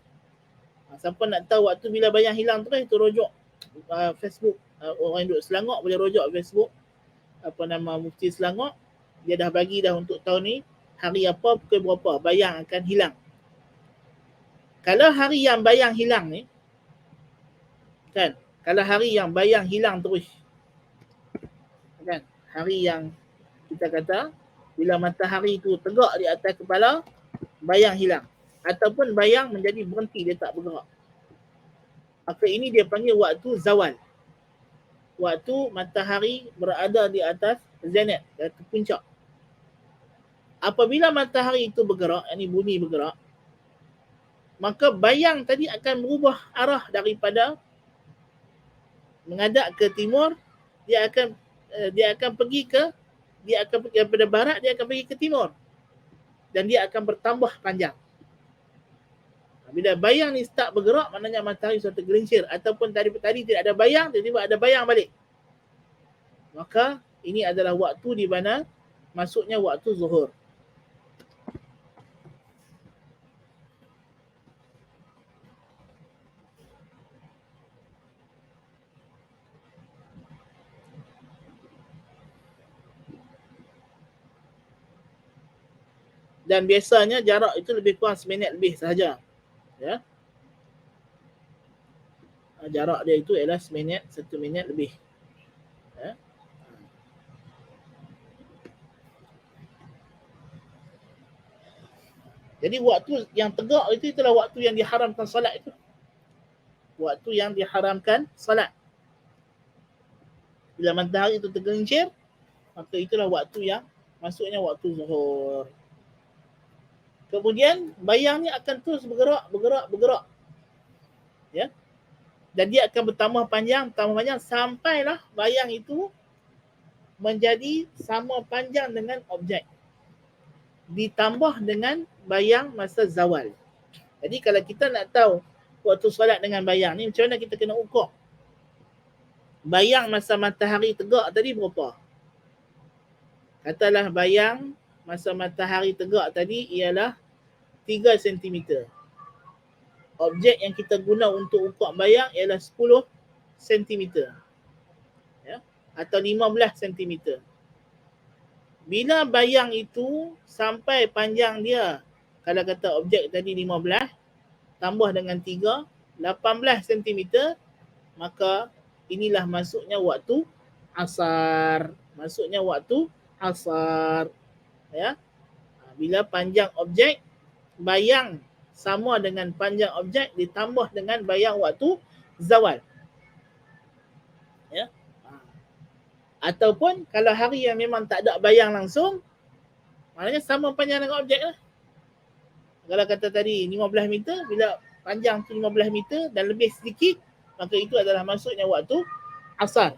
S1: Siapa nak tahu waktu bila bayang hilang terus, tu rujuk Facebook. Orang duduk Selangor boleh rujuk Facebook. Apa nama, Mufti Selangor. Dia dah bagi dah untuk tahun ni, hari apa, pukul berapa, bayang akan hilang. Kalau hari yang bayang hilang ni, kan, kalau hari yang bayang hilang terus, kan, hari yang kita kata bila matahari tu tegak di atas kepala, bayang hilang, ataupun bayang menjadi berhenti, dia tak bergerak, maka ini dia panggil waktu zawal. Waktu matahari berada di atas zenit, di atas puncak. Apabila matahari itu bergerak, yakni bumi bergerak, maka bayang tadi akan berubah arah daripada menghadap ke timur, dia akan pergi daripada barat, dia akan pergi ke timur, dan dia akan bertambah panjang. Bila bayang ni start bergerak, maknanya matahari sudah tergelincir, ataupun tadi tidak ada bayang, tiba-tiba ada bayang balik. Maka ini adalah waktu di mana masuknya waktu zuhur. Dan biasanya jarak itu lebih kurang seminit lebih sahaja. Ya. Jarak dia itu ialah seminit, 1 minit lebih. Ya. Jadi waktu yang tegak itu itulah waktu yang diharamkan salat itu. Waktu yang diharamkan salat. Bila matahari itu tergelincir, maka itulah waktu yang masuknya waktu zuhur. Kemudian bayang ni akan terus bergerak. Ya. Dan dia akan bertambah panjang sampailah bayang itu menjadi sama panjang dengan objek. Ditambah dengan bayang masa zawal. Jadi kalau kita nak tahu waktu solat dengan bayang ni, macam mana kita kena ukur? Bayang masa matahari tegak tadi berapa? Katalah bayang masa matahari tegak tadi ialah 3 cm. Objek yang kita guna untuk ukur bayang ialah 10 cm. Ya? Atau 15 cm. Bila bayang itu sampai panjang dia, kalau kata objek tadi 15, tambah dengan 3, 18 cm, maka inilah masuknya waktu asar. Masuknya waktu asar. Ya. Bila panjang objek, bayang sama dengan panjang objek ditambah dengan bayang waktu zawal. Ya. Ataupun kalau hari yang memang tak ada bayang langsung, maknanya sama panjang dengan objek lah. Kalau kata tadi 15 meter, bila panjang tu 15 meter dan lebih sedikit, maka itu adalah masuknya waktu asar.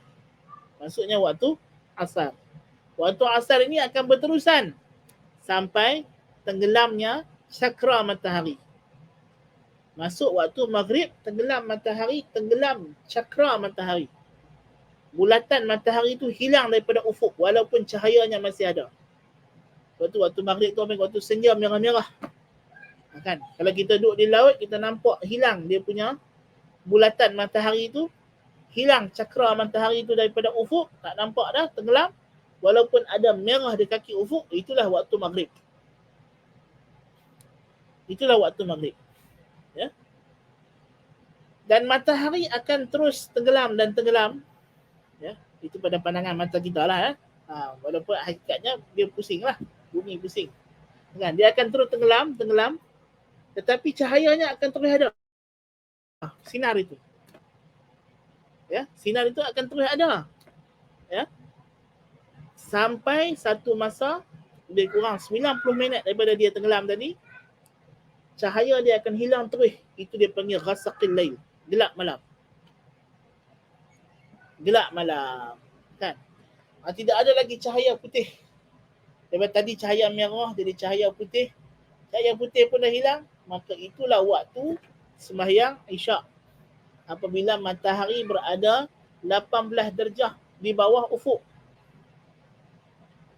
S1: Masuknya waktu asar. Waktu asar ini akan berterusan sampai tenggelamnya cakra matahari. Masuk waktu maghrib, tenggelam matahari, tenggelam cakra matahari. Bulatan matahari itu hilang daripada ufuk walaupun cahayanya masih ada. Waktu maghrib tu waktu senja merah-merah. Kan? Kalau kita duduk di laut, kita nampak hilang dia punya bulatan matahari itu, hilang cakra matahari itu daripada ufuk, tak nampak dah, tenggelam. Walaupun ada merah di kaki ufuk, itulah waktu maghrib. Itulah waktu maghrib. Ya. Dan matahari akan terus tenggelam dan tenggelam. Ya. Itu pada pandangan mata kita lah. Ya. Walaupun hakikatnya dia pusing lah. Bumi pusing. Kan? Dia akan terus tenggelam. Tetapi cahayanya akan terus ada. Sinar itu. Ya. Sinar itu akan terus ada. Ya. Sampai satu masa, lebih kurang 90 minit daripada dia tenggelam tadi, cahaya dia akan hilang terus. Itu dia panggil ghasaqil lail, gelap malam. Gelap malam. Kan? Tidak ada lagi cahaya putih. Daripada tadi cahaya merah jadi cahaya putih. Cahaya putih pun dah hilang. Maka itulah waktu sembahyang isyak. Apabila matahari berada 18 darjah di bawah ufuk.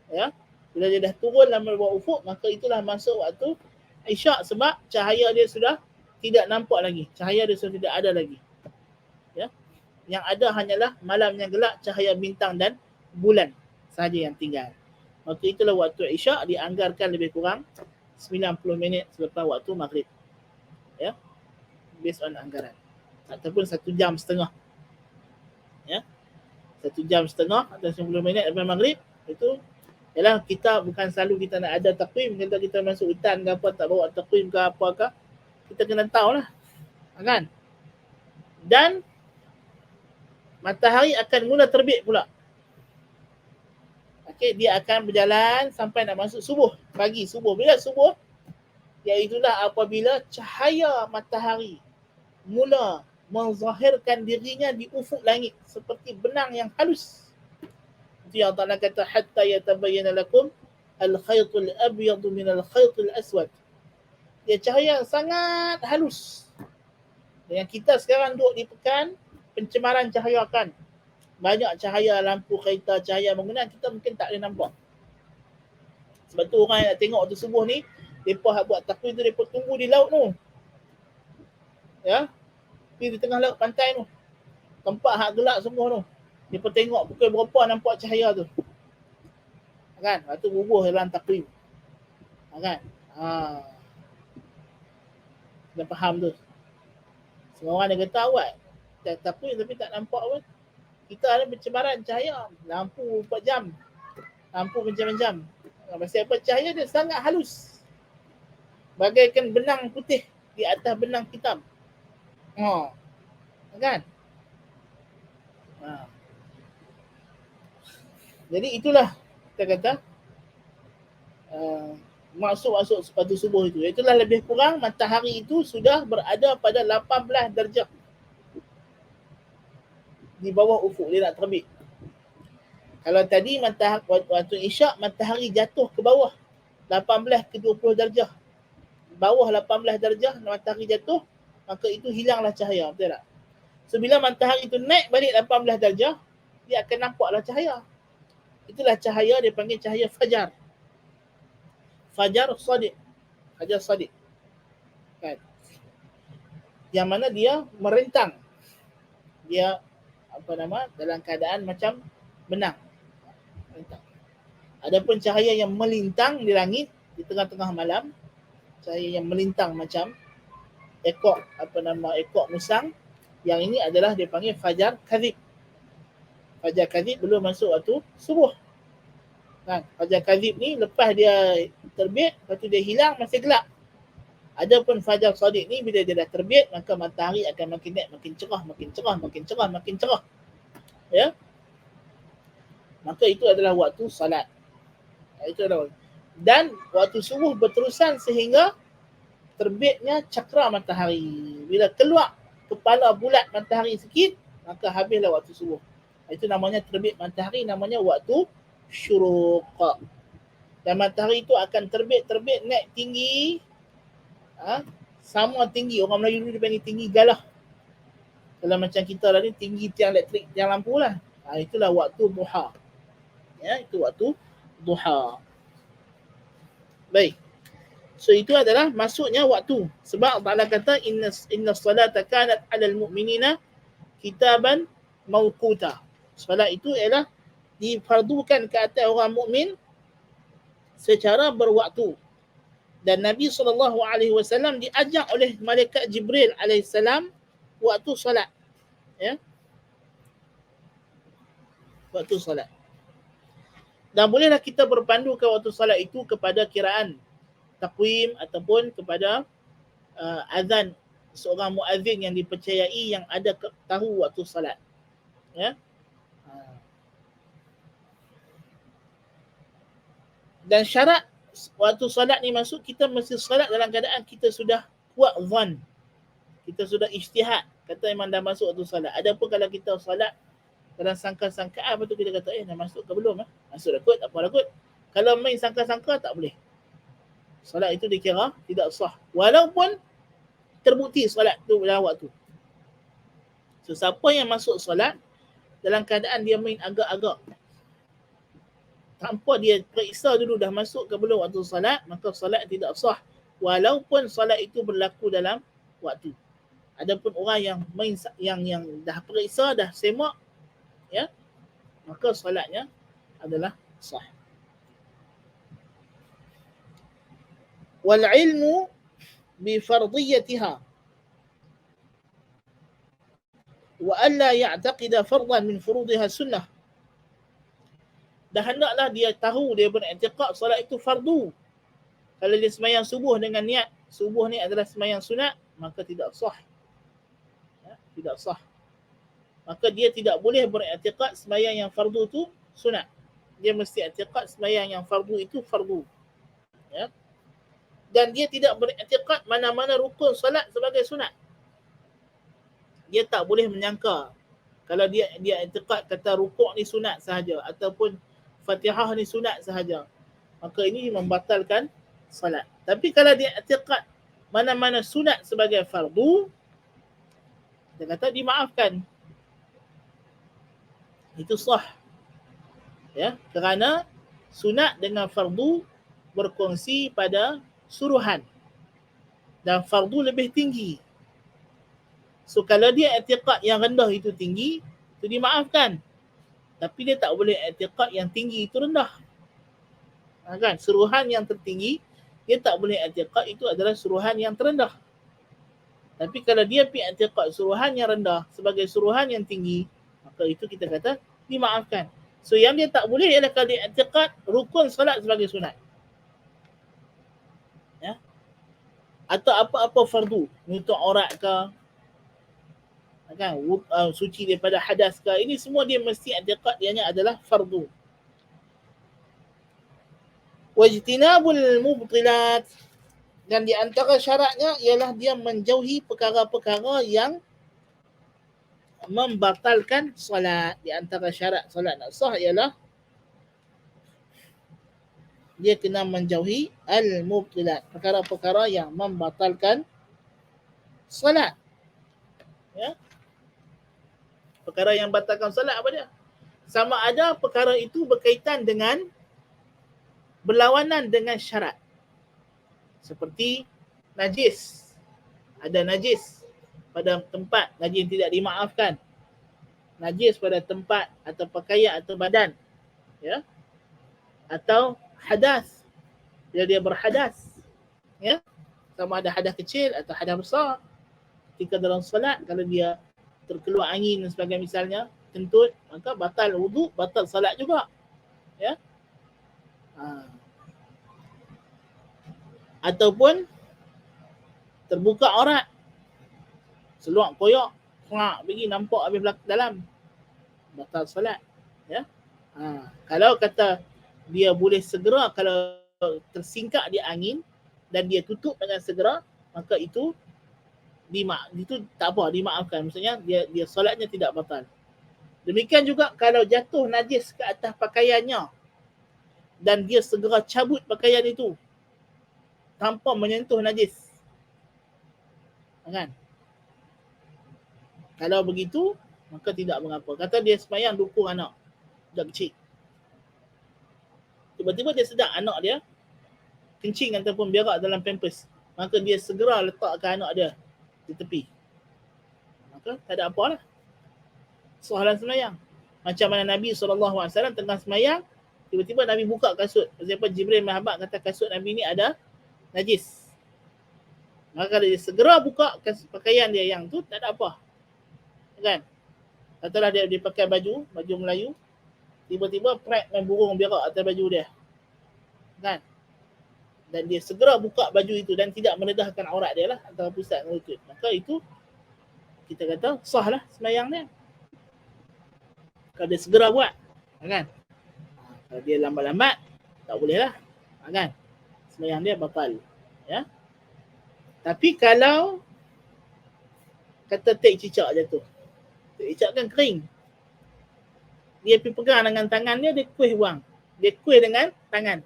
S1: Ya, bila dia dah turun dalam bawah ufuk, maka itulah masuk waktu isyak sebab cahaya dia sudah tidak nampak lagi. Cahaya dia sudah tidak ada lagi. Ya. Yang ada hanyalah malam yang gelap, cahaya bintang dan bulan sahaja yang tinggal. Maka itulah waktu isyak, dianggarkan lebih kurang 90 minit selepas waktu maghrib. Ya. Based on anggaran. Ataupun 1 jam setengah. Ya. 1 jam setengah atau 90 minit lepas maghrib, itu ialah kita bukan selalu kita nak ada takwim. Kalau kita masuk hutan ke apa, tak bawa takwim ke apakah, kita kena tahu lah. Kan? Dan matahari akan mula terbit pula. Okay, dia akan berjalan sampai nak masuk subuh. Pagi subuh. Bila subuh? Iaitulah apabila cahaya matahari mula menzahirkan dirinya di ufuk langit. Seperti benang yang halus. Itu yang Allah kata, hatta yatabayyana lakum al-khaytul abyadu min al-khaytul aswad. Dia cahaya yang sangat halus. Yang kita sekarang duduk di pekan, pencemaran cahaya kan. Banyak cahaya lampu kereta, cahaya bangunan, kita mungkin tak boleh nampak. Sebab tu orang yang nak tengok waktu subuh ni, mereka buat takwim tu, mereka tunggu di laut tu. Ya, di tengah laut pantai tu. Tempat hak gelap semua tu. Mereka tengok pukul berapa nampak cahaya tu. Kan? Lepas tu bubuh dalam takwim. Kan? Dah faham tu. Semua orang dia kata awak tapi tak nampak pun. Kita ada pencemaran cahaya, lampu 4 jam, lampu macam-macam. Pasal apa? Cahaya dia sangat halus, bagaikan benang putih di atas benang hitam. Kan? Jadi itulah kita kata masuk waktu subuh itu. Itulah lebih kurang matahari itu sudah berada pada 18 darjah di bawah ufuk, dia nak terbit. Kalau tadi waktu isyak matahari jatuh ke bawah 18 ke 20 darjah. Bawah 18 darjah matahari jatuh, maka itu hilanglah cahaya, betul tak? So bila matahari itu naik balik 18 darjah, dia akan nampaklah cahaya. Itulah cahaya, dia panggil cahaya fajar. Fajar sadiq. Fajar sadiq. Kan? Yang mana dia merentang. Dia dalam keadaan macam benang. Adapun cahaya yang melintang di langit di tengah-tengah malam, cahaya yang melintang macam ekor musang, yang ini adalah dia panggil fajar kadhib. Fajar kadhib belum masuk waktu subuh. Kan? Fajar kadhib ni lepas dia terbit, lepas tu dia hilang, masih gelap. Adapun fajar sadiq ni bila dia dah terbit, maka matahari akan makin naik, makin cerah, makin cerah, makin cerah, makin cerah. Ya. Maka itu adalah waktu salat. Itu adalah. Dan waktu subuh berterusan sehingga terbitnya cakra matahari. Bila keluar kepala bulat matahari sikit, maka habislah waktu subuh. Itu namanya terbit matahari, namanya waktu syuruq. Dan matahari itu akan terbit naik tinggi. Sama tinggi, orang Melayu dulu dia panggil tinggi galah. Kalau macam kita lah ni tinggi tiang elektrik, tiang lampu lah. Itulah waktu duha. Ya, itu waktu duha. Baik. So itu adalah masuknya waktu. Sebab Allah kata inna salata kanat 'alal mu'minina kitaban mawquta. Salat itu ialah difardukan ke atas orang mukmin secara berwaktu. Dan Nabi SAW diajak oleh malaikat Jibril alaihissalam waktu salat. Ya. Waktu salat. Dan bolehlah kita berpandukan waktu salat itu kepada kiraan takwim ataupun kepada azan seorang muazzin yang dipercayai yang ada tahu waktu salat. Ya. Dan syarat waktu salat ni masuk, kita mesti salat dalam keadaan kita sudah kuat zan. Kita sudah ijtihad. Kata memang dah masuk waktu salat. Adapun kalau kita salat dalam sangka-sangkaan, lepas tu kita kata dah masuk ke belum? Masuk dah kot, tak apa dah kot. Kalau main sangka-sangka tak boleh. Salat itu dikira tidak sah. Walaupun terbukti salat tu dalam waktu. So siapa yang masuk salat dalam keadaan dia main agak-agak, tanpa dia periksa dulu dah masuk ke belum waktu salat, maka salat tidak sah. Walaupun salat itu berlaku dalam waktu. Adapun orang yang main yang dah periksa, dah semak, ya, maka salatnya adalah sah. Wal ilmu bi fardiyatiha wa alla ya'taqida fardan min furudiha sunnah. Dan hendaklah dia tahu, dia beriktikad solat itu fardu. Kalau dia sembahyang subuh dengan niat subuh ni adalah sembahyang sunat, maka tidak sah. Ya, tidak sah. Maka dia tidak boleh beriktikad sembahyang yang fardu itu sunat. Dia mesti iktikad sembahyang yang fardu itu fardu. Ya. Dan dia tidak beriktikad mana-mana rukun solat sebagai sunat. Dia tak boleh menyangka kalau dia iktikad kata rukuk ni sunat sahaja ataupun Fatihah ni sunat sahaja, maka ini membatalkan salat. Tapi kalau dia i'tiqad mana-mana sunat sebagai fardu, dia kata dimaafkan. Itu sah. Ya, kerana sunat dengan fardu berkongsi pada suruhan. Dan fardu lebih tinggi. So kalau dia i'tiqad yang rendah itu tinggi, itu dimaafkan. Tapi dia tak boleh i'tiqad yang tinggi itu rendah. Kan? Suruhan yang tertinggi dia tak boleh i'tiqad itu adalah suruhan yang terendah. Tapi kalau dia pergi i'tiqad suruhan yang rendah sebagai suruhan yang tinggi, maka itu kita kata dimaafkan. So yang dia tak boleh ialah kalau dia i'tiqad rukun solat sebagai sunat. Ya. Atau apa-apa fardu, nutup aurat ke, kan, suci daripada hadas ke, ini semua dia mesti i'tiqad dianya adalah fardu. Wajtinabul mubtilat, dan di antara syaratnya ialah dia menjauhi perkara-perkara yang membatalkan solat. Di antara syarat solat nak sah ialah dia kena menjauhi al-mubtilat, perkara-perkara yang membatalkan solat. Ya. Perkara yang batalkan solat apa dia? Sama ada perkara itu berkaitan dengan berlawanan dengan syarat. Seperti najis. Ada najis pada tempat, najis tidak dimaafkan. Najis pada tempat atau pakaian atau badan. Ya. Atau hadas. Bila dia berhadas. Ya. Sama ada hadas kecil atau hadas besar. Ketika dalam solat, kalau dia terkeluar angin dan sebagainya misalnya, kentut, maka batal wuduk, batal solat juga. Ya. Ataupun terbuka aurat, seluar koyak, pergi nampak habis belakang dalam, batal solat. Ya. Kalau kata dia boleh segera, kalau tersingkap dia angin dan dia tutup dengan segera, maka itu tak apa, dimaafkan. Maksudnya dia solatnya tidak batal. Demikian juga kalau jatuh najis ke atas pakaiannya dan dia segera cabut pakaian itu tanpa menyentuh najis, kan? Kalau begitu, maka tidak mengapa. Kata dia sembahyang dukung anak, budak kecil. Tiba-tiba dia sedar anak dia kencing ataupun berak dalam pampers, maka dia segera letakkan anak dia di tepi. Maka tak ada apalah. Soalan sembahyang. Macam mana Nabi SAW tengah sembahyang, tiba-tiba Nabi buka kasut. Sebab Jibril Mahabat kata kasut Nabi ni ada najis. Maka dia segera buka pakaian dia yang tu, tak ada apa. Kan? Katalah dia pakai baju Melayu, tiba-tiba prak main burung berak atas baju dia. Kan? Dan dia segera buka baju itu dan tidak menedahkan aurat dia lah antara pusat dan lutut. Maka itu kita kata sah lah sembahyang dia. Kalau dia segera buat, kan? Kalau dia lambat-lambat, tak boleh lah. Kan? Sembahyang dia batal. Ya. Tapi kalau kata tek cicak jatuh, tek cicak kan kering, dia pergi pegang dengan tangan dia kuih buang. Dia kuih dengan tangan.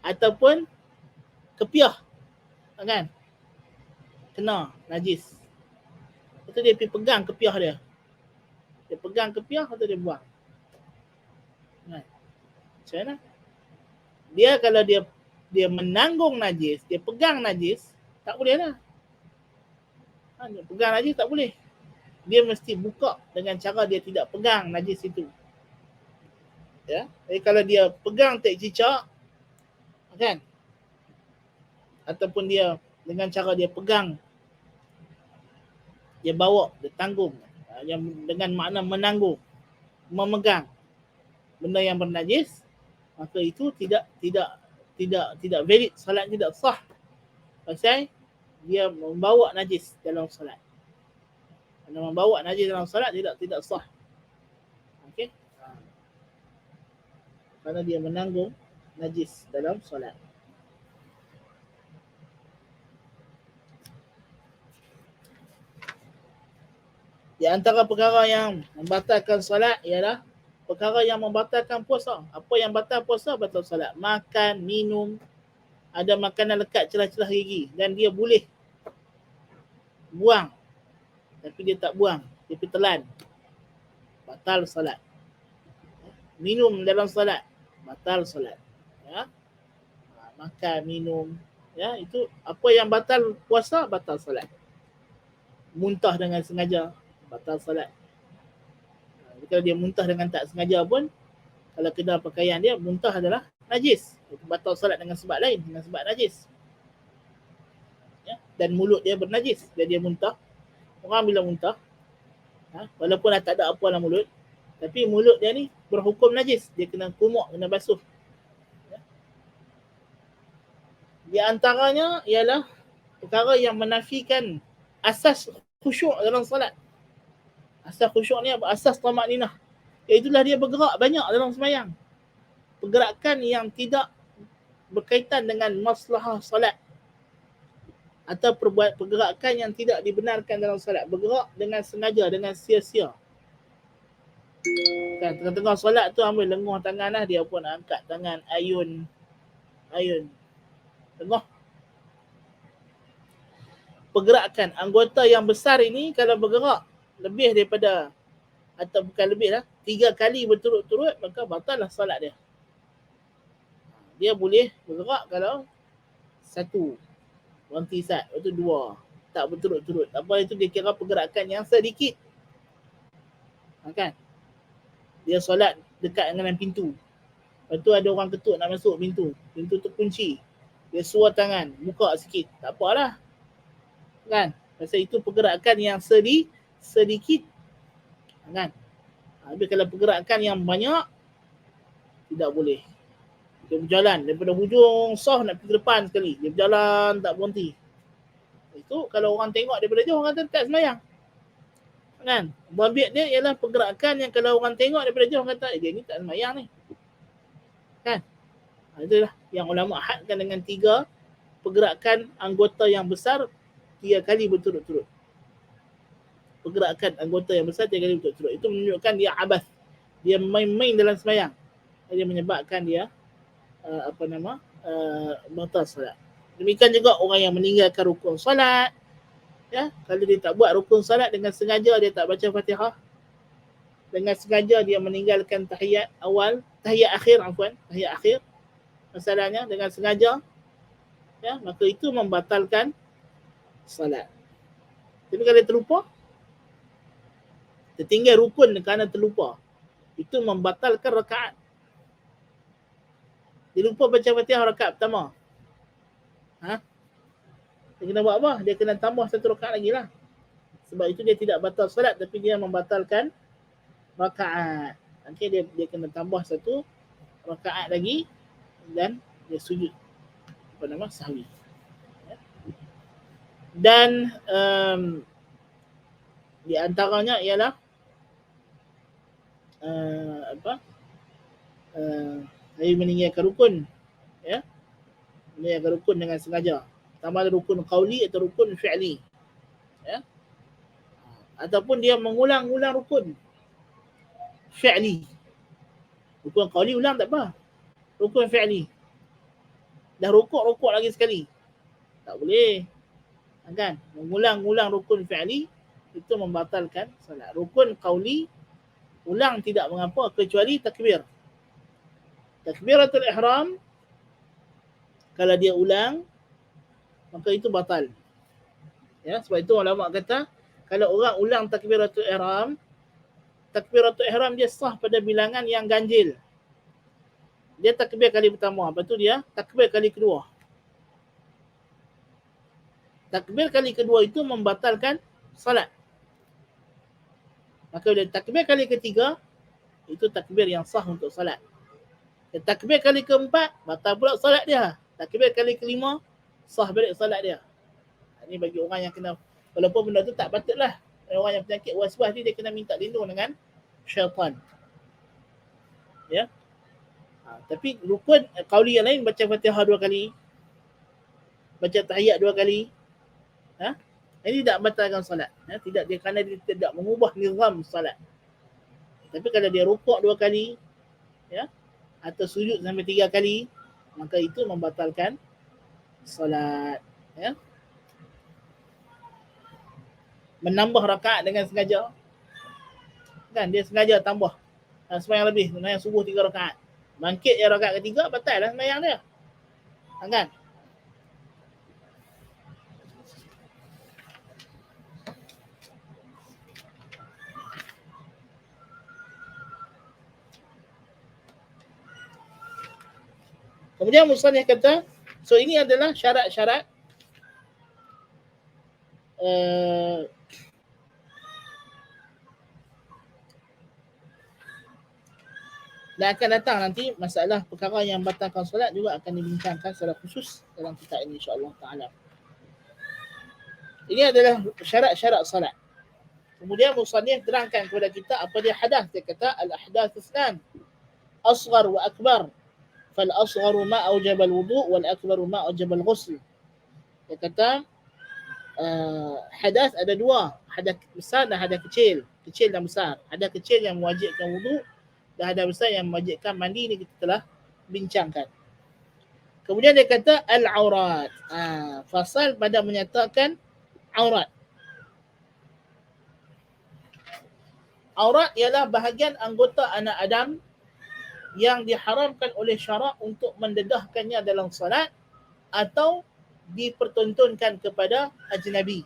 S1: Ataupun kepiah, kan? Kena najis. Lepas dia pergi pegang kepiah dia. Dia pegang kepiah atau dia buang. Macam mana? Dia kalau dia menanggung najis, dia pegang najis, tak boleh lah. Dia pegang najis tak boleh. Dia mesti buka dengan cara dia tidak pegang najis itu. Ya. Jadi kalau dia pegang tek cicak, kan? Ataupun dia dengan cara dia pegang, dia bawa, dia tanggung, yang dengan makna menanggung, memegang benda yang bernajis, maka itu tidak valid, solat tidak sah. Pasal dia membawa najis dalam solat. Kalau membawa najis dalam solat tidak sah. Okey. Kerana dia menanggung najis dalam solat. Di antara perkara yang membatalkan solat ialah perkara yang membatalkan puasa. Apa yang batal puasa, batal solat. Makan, minum, ada makanan lekat celah-celah gigi dan dia boleh buang, tapi dia tak buang, dia pergi telan, batal solat. Minum dalam solat, batal solat. Ya. Makan, minum, ya, itu apa yang batal puasa, batal solat. Muntah dengan sengaja, batal solat. Kalau dia muntah dengan tak sengaja pun, kalau kena pakaian dia, muntah adalah najis. Itu batal solat dengan sebab lain, dengan sebab najis. Ya? Dan mulut dia bernajis, dia muntah. Orang bila muntah, walaupun tak ada apa dalam mulut, tapi mulut dia ni berhukum najis, dia kena kumuk, kena basuh. Ya? Di antaranya ialah perkara yang menafikan asas khusyuk dalam solat. Asas khusyuk ni apa? Asas tamakninah. Iaitulah dia bergerak banyak dalam sembahyang. Pergerakan yang tidak berkaitan dengan maslahah solat atau pergerakan yang tidak dibenarkan dalam solat, bergerak dengan sengaja, dengan sia-sia. Kan tengah-tengah solat tu ambil lenguh tangan lah, dia pun angkat tangan, ayun tengah. Pergerakan anggota yang besar ini kalau bergerak lebih daripada, atau bukan lebih lah, 3 kali berturut-turut, maka batal lah solat dia. Dia boleh bergerak kalau 1 berhenti sat, lepas tu 2 tak berturut-turut, apa itu dia kira pergerakan yang sedikit. Kan dia solat dekat dengan pintu, lepas tu ada orang ketuk nak masuk pintu tu kunci, dia suar tangan, buka sikit, tak apalah kan, pasal itu pergerakan yang sedikit kan. Habis kalau pergerakan yang banyak, tidak boleh. Dia berjalan daripada hujung sah nak pergi depan sekali, dia berjalan tak berhenti. Itu kalau orang tengok daripada jauh, orang kata tak sembahyang kan. Babit dia ialah pergerakan yang kalau orang tengok daripada jauh, orang kata dia ni tak sembahyang ni kan. Itulah yang ulama hadkan dengan 3 pergerakan anggota yang besar 3 kali berturut-turut. Pergerakan anggota yang besar 3 kali berturut-turut, itu menunjukkan dia abas, dia main-main dalam sembahyang, dia menyebabkan dia batal solat. Demikian juga orang yang meninggalkan rukun solat, ya, kalau dia tak buat rukun solat dengan sengaja, dia tak baca Fatihah, dengan sengaja dia meninggalkan tahiyat akhir masalahnya dengan sengaja, ya, maka itu membatalkan solat. Tapi kalau dia terlupa, tertinggal rukun kerana terlupa, itu membatalkan rakaat. Dia lupa baca Fatihah rakaat pertama, dia kena buat apa? Dia kena tambah 1 rakaat lagi lah. Sebab itu dia tidak batal solat, tapi dia membatalkan rakaat. Okay, dia kena tambah 1 rakaat lagi dan dia sujud sahwi. Dan di antaranya ialah saya meninggalkan rukun, ya, meninggalkan rukun dengan sengaja, sama ada rukun qauli atau rukun fi'li, ya, ataupun dia mengulang-ulang rukun fi'li. Rukun qauli ulang tak apa, rukun fi'li dah rukuk lagi sekali, tak boleh kan. Mengulang-ulang rukun fi'li itu membatalkan solat. Rukun qauli ulang tidak mengapa, kecuali takbiratul ihram, kalau dia ulang maka itu batal, ya. Sebab itu ulama kata kalau orang ulang takbiratul ihram dia sah pada bilangan yang ganjil. Dia takbir kali pertama, lepas tu dia takbir kali kedua. Takbir kali kedua itu membatalkan salat. Maka bila takbir kali ketiga, itu takbir yang sah untuk salat. Takbir kali keempat, batal pula salat dia. Takbir kali kelima, sah balik salat dia. Ini bagi orang yang kena, walaupun benda tu tak patutlah. Orang yang penyakit was-was ni, dia kena minta lindung dengan syaitan. Ya. Tapi rukun qauli yang lain, baca Fatihah 2 kali, baca tahiyat 2 kali, ini tidak batalkan salat, tidak, dia kerana dia tidak mengubah nizam salat. Tapi kalau dia rukuk 2 kali, ya, atau sujud sampai 3 kali, maka itu membatalkan salat, ya. Menambah rakaat dengan sengaja, kan, dia sengaja tambah sembahyang lebih, sembahyang subuh 3 rakaat, bangkit je rakaat ketiga, batal lah sembahyang dia, kan. Kemudian musannif kata, so ini adalah syarat-syarat dan akan datang nanti masalah perkara yang batalkan solat juga akan dibincangkan secara khusus dalam kitab ini insya-Allah taala. Ini adalah syarat-syarat salat. Kemudian musannif terangkan kepada kita apa dia hadas. Dia kata al-ahdath itsnan, asghar wa akbar. Fal asghar ma aujaba al-wudu' wal akbar ma aujaba al-ghusl. Dia kata hadas ada dua, hadas besar dan hadas kecil. Kecil dan besar. Hadas kecil yang mewajibkan wudu' dan hadas besar yang mewajibkan mandi, ni kita telah bincangkan. Kemudian dia kata al-aurat. Fasal pada menyatakan aurat. Aurat ialah bahagian anggota anak Adam yang diharamkan oleh syarak untuk mendedahkannya dalam salat atau dipertontonkan kepada ajnabi.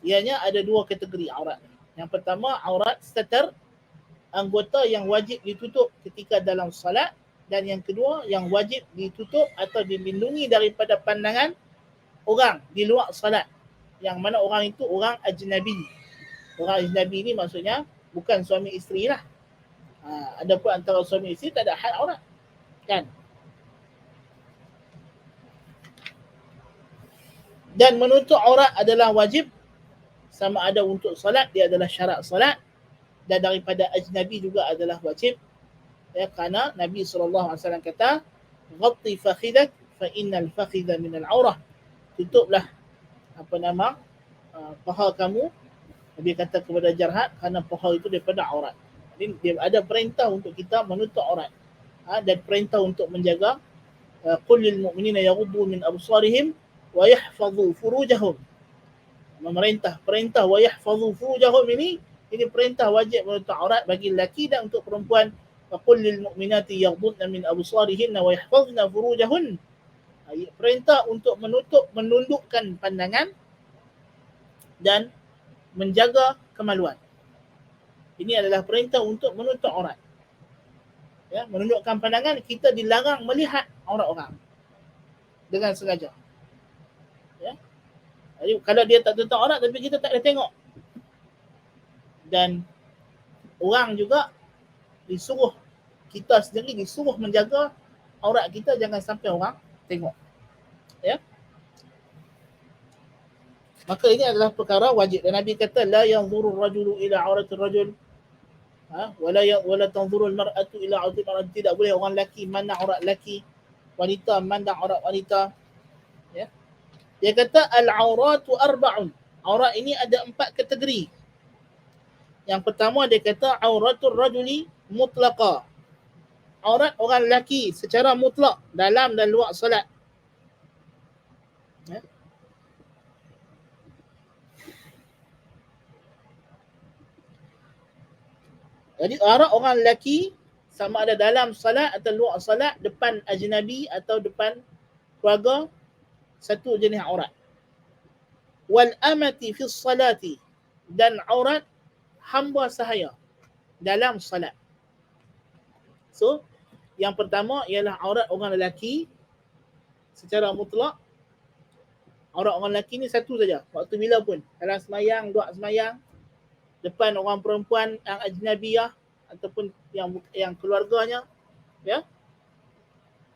S1: Ianya ada dua kategori aurat. Yang pertama aurat satar, anggota yang wajib ditutup ketika dalam salat, dan yang kedua yang wajib ditutup atau dilindungi daripada pandangan orang di luar salat, yang mana orang itu orang ajnabi. Orang ajnabi ni maksudnya bukan suami isteri lah. Ada pun antara suami isteri tak ada had aurat, kan? Dan menutup aurat adalah wajib, sama ada untuk salat, dia adalah syarat salat, dan daripada ajnabi juga adalah wajib. Ya, kerana Nabi SAW kata, "Ghatti fakhidak fa innal fakhidha min al-aurah." Tutuplah paha kamu. Nabi kata kepada Jarhad, kerana paha itu daripada aurat. Jadi dia ada perintah untuk kita menutup aurat. Dan perintah untuk menjaga, qul lil mu'minina yaghuddu min absarihim wa yahfazu furujahum. Perintah wa yahfazu furujahum ini perintah wajib menutup aurat bagi lelaki dan untuk perempuan. Qul lil mu'minati yaghuddna min absarihinna wa yahfazna furujahun. Perintah untuk menundukkan pandangan dan menjaga kemaluan. Ini adalah perintah untuk menutup aurat. Ya, menundukkan pandangan, kita dilarang melihat aurat orang dengan sengaja. Ya. Jadi kalau dia tak tutup aurat tapi kita tak boleh tengok. Dan orang juga kita sendiri disuruh menjaga aurat kita jangan sampai orang tengok. Ya. Maka ini adalah perkara wajib. Dan Nabi kata la yanzuru ar-rajulu ila auratir rajul wala tanzuru al-mar'atu ila auratir mar'ati. Tidak boleh orang lelaki memandang aurat lelaki, wanita memandang aurat wanita. Ya. Dia kata al-auratu arba'un. Aurat ini ada 4 kategori. Yang pertama dia kata auratur rajuli mutlaqa. Aurat orang lelaki secara mutlak dalam dan luar solat. Ya. Jadi aurat orang lelaki sama ada dalam salat atau luar salat, depan ajnabi atau depan keluarga, satu jenis aurat. Wal amati fi salati, dan aurat hamba sahaya dalam salat. So, yang pertama ialah aurat orang lelaki secara mutlak. Aurat orang lelaki ni satu saja, waktu bila pun, dalam semayang, dua semayang, depan orang perempuan yang ajnabiyah ataupun yang keluarganya, ya.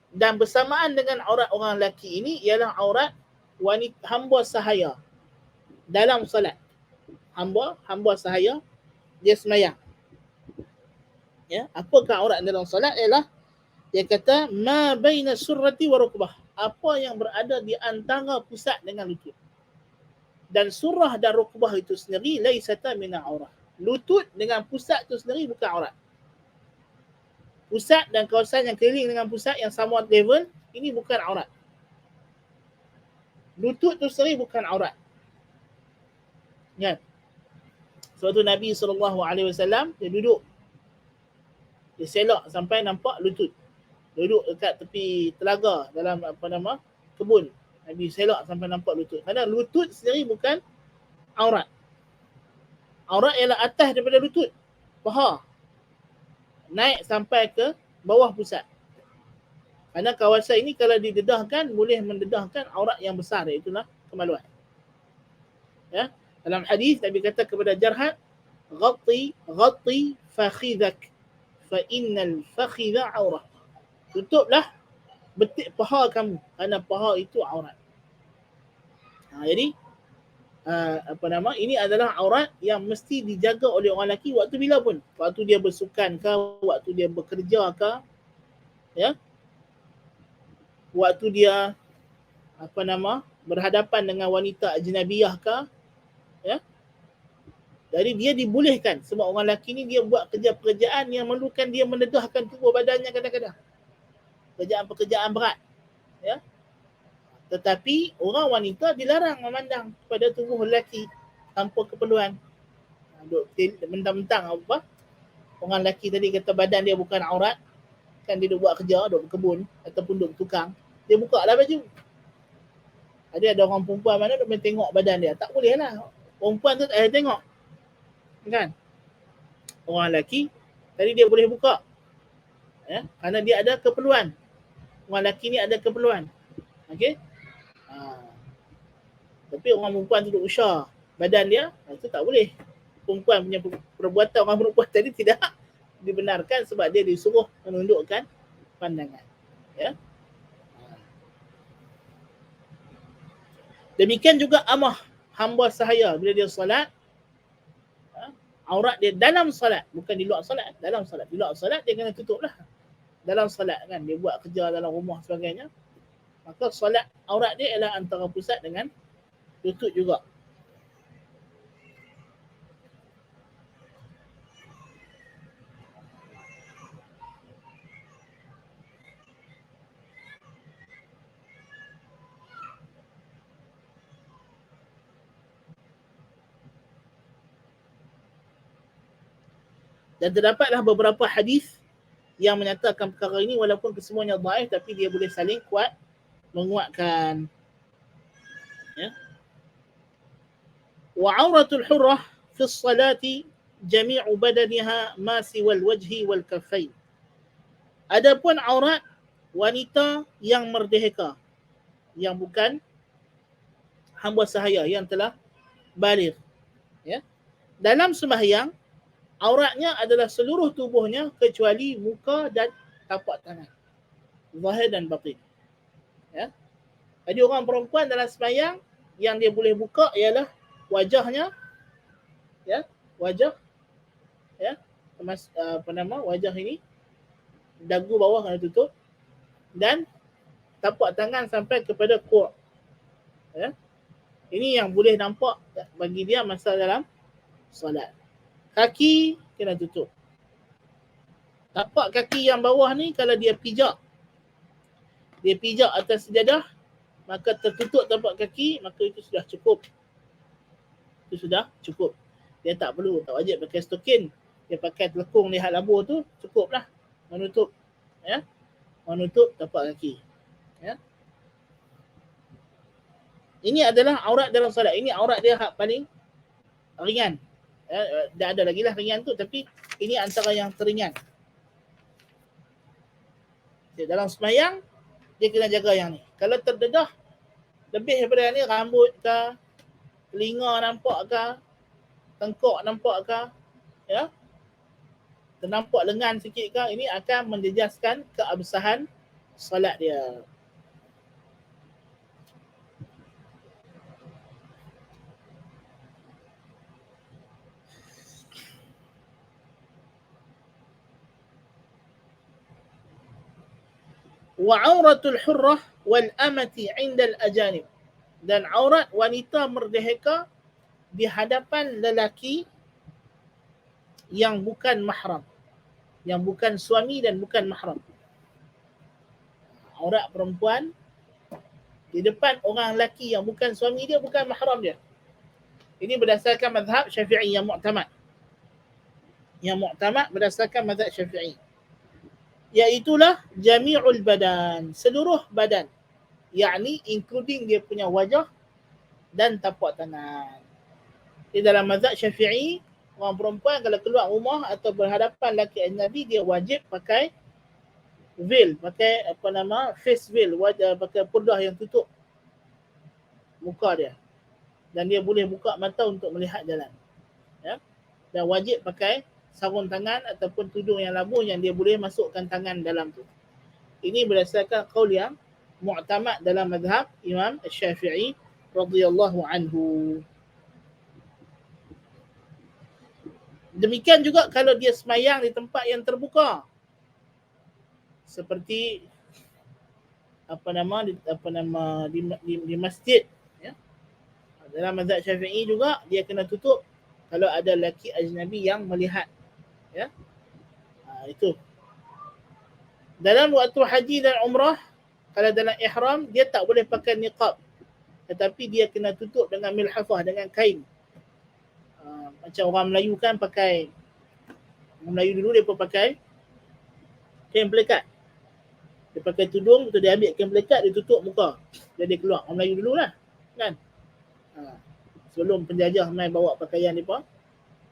S1: Dan bersamaan dengan aurat orang lelaki ini ialah aurat wanita hamba sahaya dalam salat. Hamba sahaya dia semayang. Ya, apakah aurat dalam salat? Ialah dia kata ma baina surrati wa rukbah, apa yang berada di antara pusat dengan lutut. Dan surah dan rukbah itu sendiri laisata min aurat. Lutut dengan pusat itu sendiri bukan aurat. Pusat dan kawasan yang keliling dengan pusat yang sama level, ini bukan aurat. Lutut itu sendiri bukan aurat. Ya. Suatu Nabi SAW dia duduk, dia selak sampai nampak lutut. Duduk dekat tepi telaga dalam kebun. Nabi selak sampai nampak lutut. Kerana lutut sendiri bukan aurat. Aurat ialah atas daripada lutut, paha, naik sampai ke bawah pusat. Kerana kawasan ini kalau didedahkan boleh mendedahkan aurat yang besar, itulah kemaluan. Ya, dalam hadis Nabi kata kepada Jarhad, ghatti fakhidhak fa innal fakhidha aurah. Tutuplah betik paha kamu kerana paha itu aurat. Jadi ini adalah aurat yang mesti dijaga oleh orang lelaki waktu bila pun. Waktu dia bersukan ke, waktu dia bekerja ke, ya. Waktu dia berhadapan dengan wanita ajnabiyah ke, ya. Jadi dia dibolehkan sebab orang lelaki ni dia buat kerja-pekerjaan yang memerlukan dia mendedahkan tubuh badannya kadang-kadang. Pekerjaan berat, ya. Tetapi orang wanita dilarang memandang pada tubuh lelaki tanpa keperluan. Duk mentang-mentang orang lelaki tadi kata badan dia bukan aurat, kan dia duk buat kerja, duk berkebun ataupun duk tukang, dia buka lah baju. Ada orang perempuan mana duk main tengok badan dia, tak boleh lah. Perempuan tu tak boleh tengok, kan? Orang lelaki tadi dia boleh buka, ya, kerana dia ada keperluan. Orang lelaki ni ada keperluan, okey. Tapi orang perempuan tu duk usah badan dia, itu tak boleh. Perempuan punya perbuatan orang perempuan tadi tidak dibenarkan sebab dia disuruh menundukkan pandangan, ya. Demikian juga amah, hamba sahaya, bila dia solat, aurat dia dalam solat, bukan di luar solat, dalam solat. Di luar solat dia kena tutup lah. Dalam solat kan, dia buat kerja dalam rumah sebagainya, maka solat aurat dia ialah antara pusat dengan lutut juga. Dan terdapatlah beberapa hadis yang menyatakan perkara ini, walaupun kesemuanya dhaif, tapi dia boleh saling kuat menguatkan, ya. Wa auratul hurrah fi salati jami'u badaniha ma siwal wajhi wal kaffain. Adapun aurat wanita yang merdeka, yang bukan hamba sahaya, yang telah baligh, ya, dalam sembahyang auratnya adalah seluruh tubuhnya kecuali muka dan tapak tangan, zahir dan batin, ya. Jadi orang perempuan dalam sembahyang yang dia boleh buka ialah wajahnya, ya, wajah, ya, wajah ini, dagu bawah kena tutup, dan tapak tangan sampai kepada kur', ya. Ini yang boleh nampak bagi dia masa dalam solat. Kaki kena tutup. Tapak kaki yang bawah ni kalau dia pijak atas sejadah, maka tertutup tapak kaki, maka itu sudah cukup. Itu sudah cukup. Dia tak wajib pakai stokin. Dia pakai telekung lihat labur tu cukuplah menutup, ya, menutup tapak kaki, ya. Ini adalah aurat dalam solat. Ini aurat dia hak paling ringan. Dah ada lagi lah ringan tu, tapi ini antara yang teringan. Dalam sembahyang dia kena jaga yang ni. Kalau terdedah lebih daripada yang ni, rambut ke, telinga nampak ke, tengkok nampak ke, ya, ternampak lengan sikit ke, ini akan menjejaskan keabsahan solat dia. Wa auratul hurrah wal amati 'inda al ajanib. Dan aurat wanita merdeka di hadapan lelaki yang bukan mahram, yang bukan suami dan bukan mahram. Aurat perempuan di depan orang lelaki yang bukan suami dia, bukan mahram dia. Ini berdasarkan mazhab Syafi'i yang mu'tamad. Yang mu'tamad berdasarkan mazhab Syafi'i, iaitulah jami'ul badan, seluruh badan, yakni including dia punya wajah dan tapak tangan. Di dalam mazhab Syafi'i, orang perempuan kalau keluar rumah atau berhadapan lelaki ajnabi, dia wajib pakai veil, pakai face veil, wajah, pakai purdah yang tutup muka dia, dan dia boleh buka mata untuk melihat jalan, ya. Dan wajib pakai sarung tangan ataupun tudung yang labuh yang dia boleh masukkan tangan dalam tu. Ini berdasarkan qaul yang mu'tamad dalam mazhab Imam Syafi'i radhiyallahu anhu. Demikian juga kalau dia semayang di tempat yang terbuka, seperti di masjid, ya. Dalam mazhab Syafi'i juga dia kena tutup kalau ada lelaki ajnabi yang melihat, ya. Itu. Dalam waktu haji dan umrah, kalau dalam ihram dia tak boleh pakai niqab, tetapi dia kena tutup dengan milhafah, dengan kain. Macam orang Melayu kan pakai, orang Melayu dulu dia pun pakai kain pelekat. Dia pakai tudung, betul, dia ambil kain pelekat, dia tutup muka, jadi keluar. Orang Melayu dulu lah, kan. Sebelum penjajah main bawa pakaian mereka,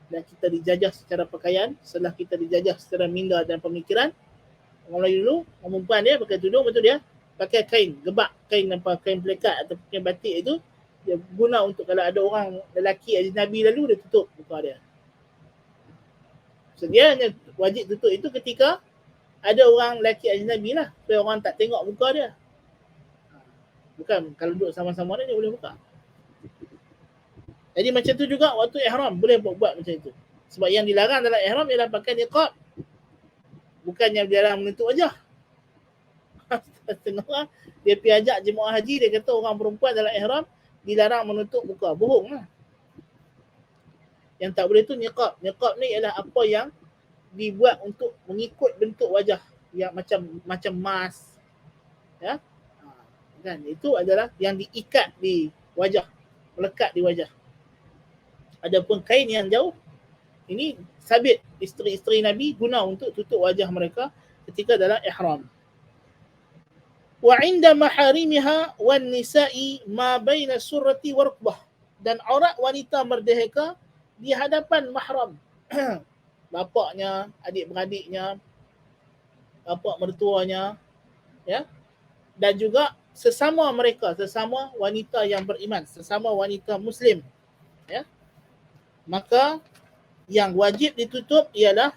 S1: dan kita dijajah secara pakaian, setelah kita dijajah secara minda dan pemikiran, orang Melayu dulu, orang perempuan dia pakai tudung, betul, dia pakai kain, gebak kain, kain pelekat atau kain batik itu, dia guna untuk kalau ada orang lelaki ajnabi lalu, dia tutup muka dia. So dia hanya wajib tutup itu ketika ada orang lelaki ajnabi lah, supaya orang tak tengok muka dia. Bukan kalau duduk sama-sama dia boleh buka. Jadi macam tu juga waktu ihram boleh buat macam itu. Sebab yang dilarang dalam ihram ialah pakai niqab, bukan yang dilarang menutup wajah. Setengah orang dia pergi ajak jemaah haji, dia kata orang perempuan dalam ihram dilarang menutup muka. Bohong lah. Yang tak boleh tu niqab. Niqab ni ialah apa yang dibuat untuk mengikut bentuk wajah, yang macam mask, ya. Kan itu adalah yang diikat di wajah, melekat di wajah. Adapun kain yang jauh, ini sabit isteri-isteri Nabi guna untuk tutup wajah mereka ketika dalam ihram. Wa 'inda maharimiha wan nisa'i ma baina surrati wa rukbah, dan aurat wanita merdeka di hadapan mahram, bapaknya, adik-beradiknya, bapak mertuanya, ya, dan juga sesama mereka, sesama wanita yang beriman, sesama wanita muslim, ya. Maka yang wajib ditutup ialah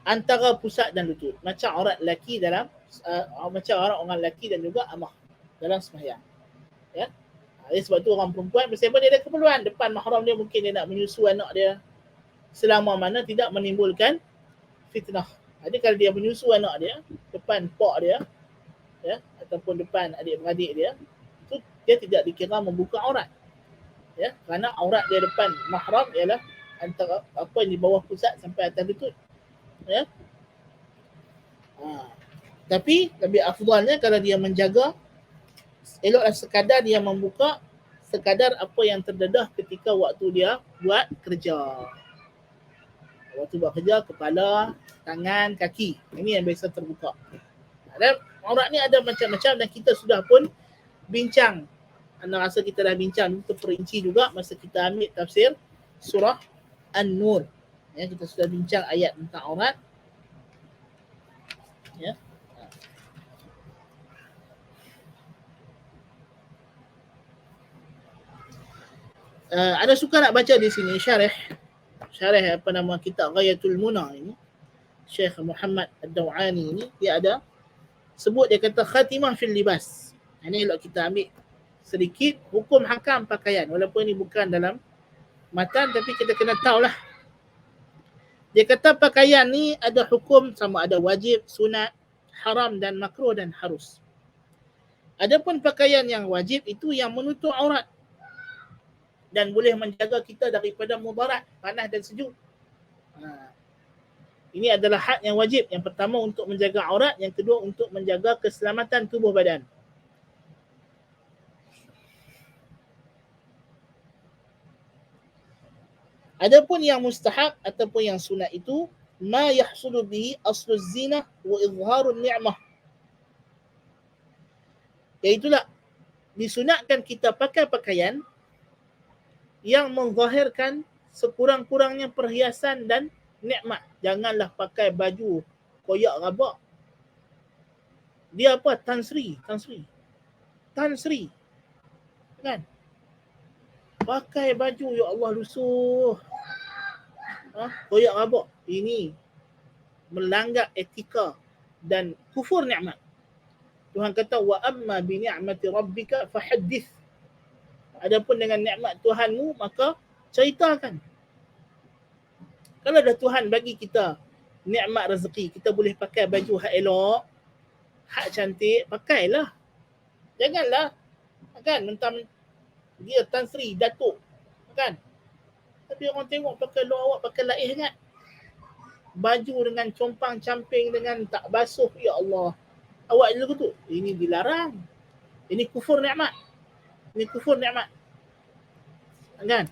S1: antara pusat dan lutut, macam aurat lelaki dalam macam aurat orang lelaki dan juga amah dalam sembahyang, ya. Sebab tu orang perempuan mesti dia ada keperluan depan mahram dia, mungkin dia nak menyusu anak dia, selama mana tidak menimbulkan fitnah. Jadi kalau dia menyusu anak dia depan pak dia, ya, ataupun depan adik-beradik dia, itu dia tidak dikira membuka aurat, ya, kerana aurat dia depan mahram ialah antara apa yang di bawah pusat sampai atas lutut, ya. Tapi lebih afdalnya kalau dia menjaga, eloklah sekadar dia membuka sekadar apa yang terdedah ketika waktu dia buat kerja. Waktu buat kerja, kepala, tangan, kaki, ini yang biasa terbuka. Dan aurat ni ada macam-macam, dan kita sudah pun bincang, anda rasa kita dah bincang terperinci juga masa kita ambil tafsir surah An-Nur, ya, kita sudah bincang ayat tentang aurat, ya. Ada suka nak baca di sini syarah kitab Ghayatul Muna ini, Syekh Muhammad Ad-Dawani ini, dia ada sebut, dia kata khatimah fil libas. Ini elok kita ambil sedikit hukum hakam pakaian, walaupun ini bukan dalam matan, tapi kita kena tahulah. Dia kata pakaian ni ada hukum sama ada wajib, sunat, haram dan makruh dan harus. Adapun pakaian yang wajib itu yang menutup aurat dan boleh menjaga kita daripada mudarat, panas dan sejuk. Ini adalah hak yang wajib. Yang pertama untuk menjaga aurat, yang kedua untuk menjaga keselamatan tubuh badan. Adapun yang mustahab ataupun yang sunat itu, ma yahsulu bihi aslu zinah wa izharun ni'mah. Iaitulah disunatkan kita pakai pakaian yang menzahirkan sekurang-kurangnya perhiasan dan nikmat. Janganlah pakai baju koyak rabak. Dia apa? Tan Sri kan? Pakai baju ya Allah lusuh, koyak rabak. Ini melanggar etika dan kufur nikmat. Tuhan kata wa amma bi ni'mati rabbika fahaddith. Adapun dengan nikmat Tuhanmu maka ceritakan. Kalau dah Tuhan bagi kita nikmat rezeki, kita boleh pakai baju hak elok, hak cantik, pakailah. Janganlah kan mentang dia Tan Sri, Datuk kan. Tapi orang tengok pakai luar awak pakai laih kan. Baju dengan compang camping dengan tak basuh, ya Allah. Awak dulu tu. Ini dilarang. Ini kufur nikmat. Kan?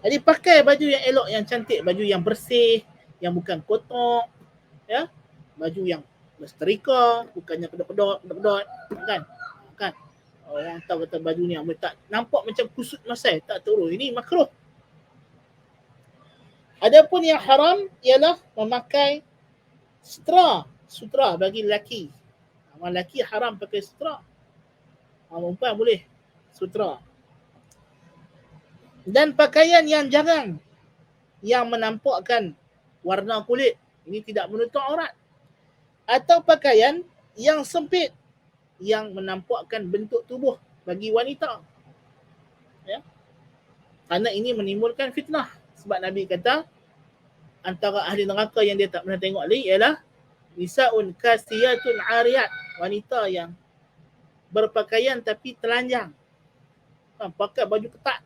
S1: Jadi pakai baju yang elok, yang cantik, baju yang bersih, yang bukan kotor, ya. Baju yang bersetrika, bukannya kedot-kedot, kan? Orang tahu kata baju ni tak nampak macam kusut masai, tak tahu. Ini makruh. Adapun yang haram ialah memakai sutra bagi lelaki. Orang lelaki haram pakai sutra. Orang perempuan boleh sutra. Dan pakaian yang jarang, yang menampakkan warna kulit, ini tidak menutup aurat. Atau pakaian yang sempit, yang menampakkan bentuk tubuh bagi wanita. Ya. Kerana ini menimbulkan fitnah. Sebab Nabi kata, antara ahli neraka yang dia tak pernah tengok lagi ialah nisaun kasiyatun ariyat, wanita yang berpakaian tapi telanjang. Pakai baju ketat.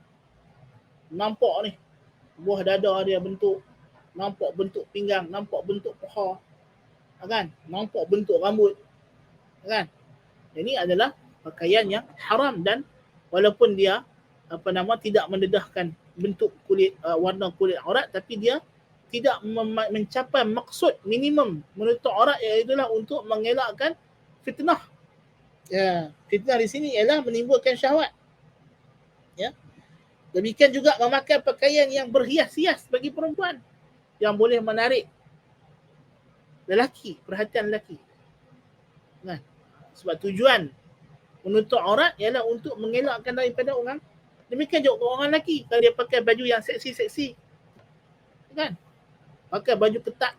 S1: Nampak ni, buah dada dia bentuk, nampak bentuk pinggang, nampak bentuk paha, kan? Nampak bentuk rambut, kan? Ini adalah pakaian yang haram dan walaupun dia tidak mendedahkan bentuk kulit, warna kulit aurat, tapi dia tidak mencapai maksud minimum menutup aurat, iaitu untuk mengelakkan fitnah. Ya, fitnah di sini ialah menimbulkan syahwat. Ya. Demikian juga memakai pakaian yang berhias-hias bagi perempuan yang boleh menarik lelaki, perhatian lelaki. Nah, sebab tujuan menutup aurat ialah untuk mengelakkan daripada orang. Demikian juga orang lelaki, kalau dia pakai baju yang seksi-seksi, kan? Pakai baju ketat,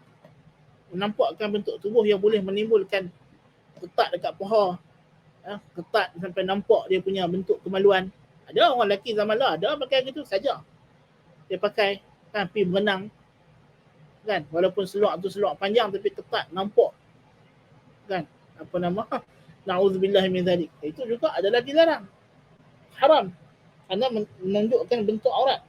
S1: menampakkan bentuk tubuh yang boleh menimbulkan ketat dekat paha, ketat sampai nampak dia punya bentuk kemaluan. Ada orang lelaki zaman lah, ada pakai gitu saja. Dia pakai, kan, pergi berenang, kan, walaupun seluar tu seluar panjang tapi ketat, nampak, kan, na'udzubillah min zalik. Itu juga adalah dilarang, haram, kerana menunjukkan bentuk aurat.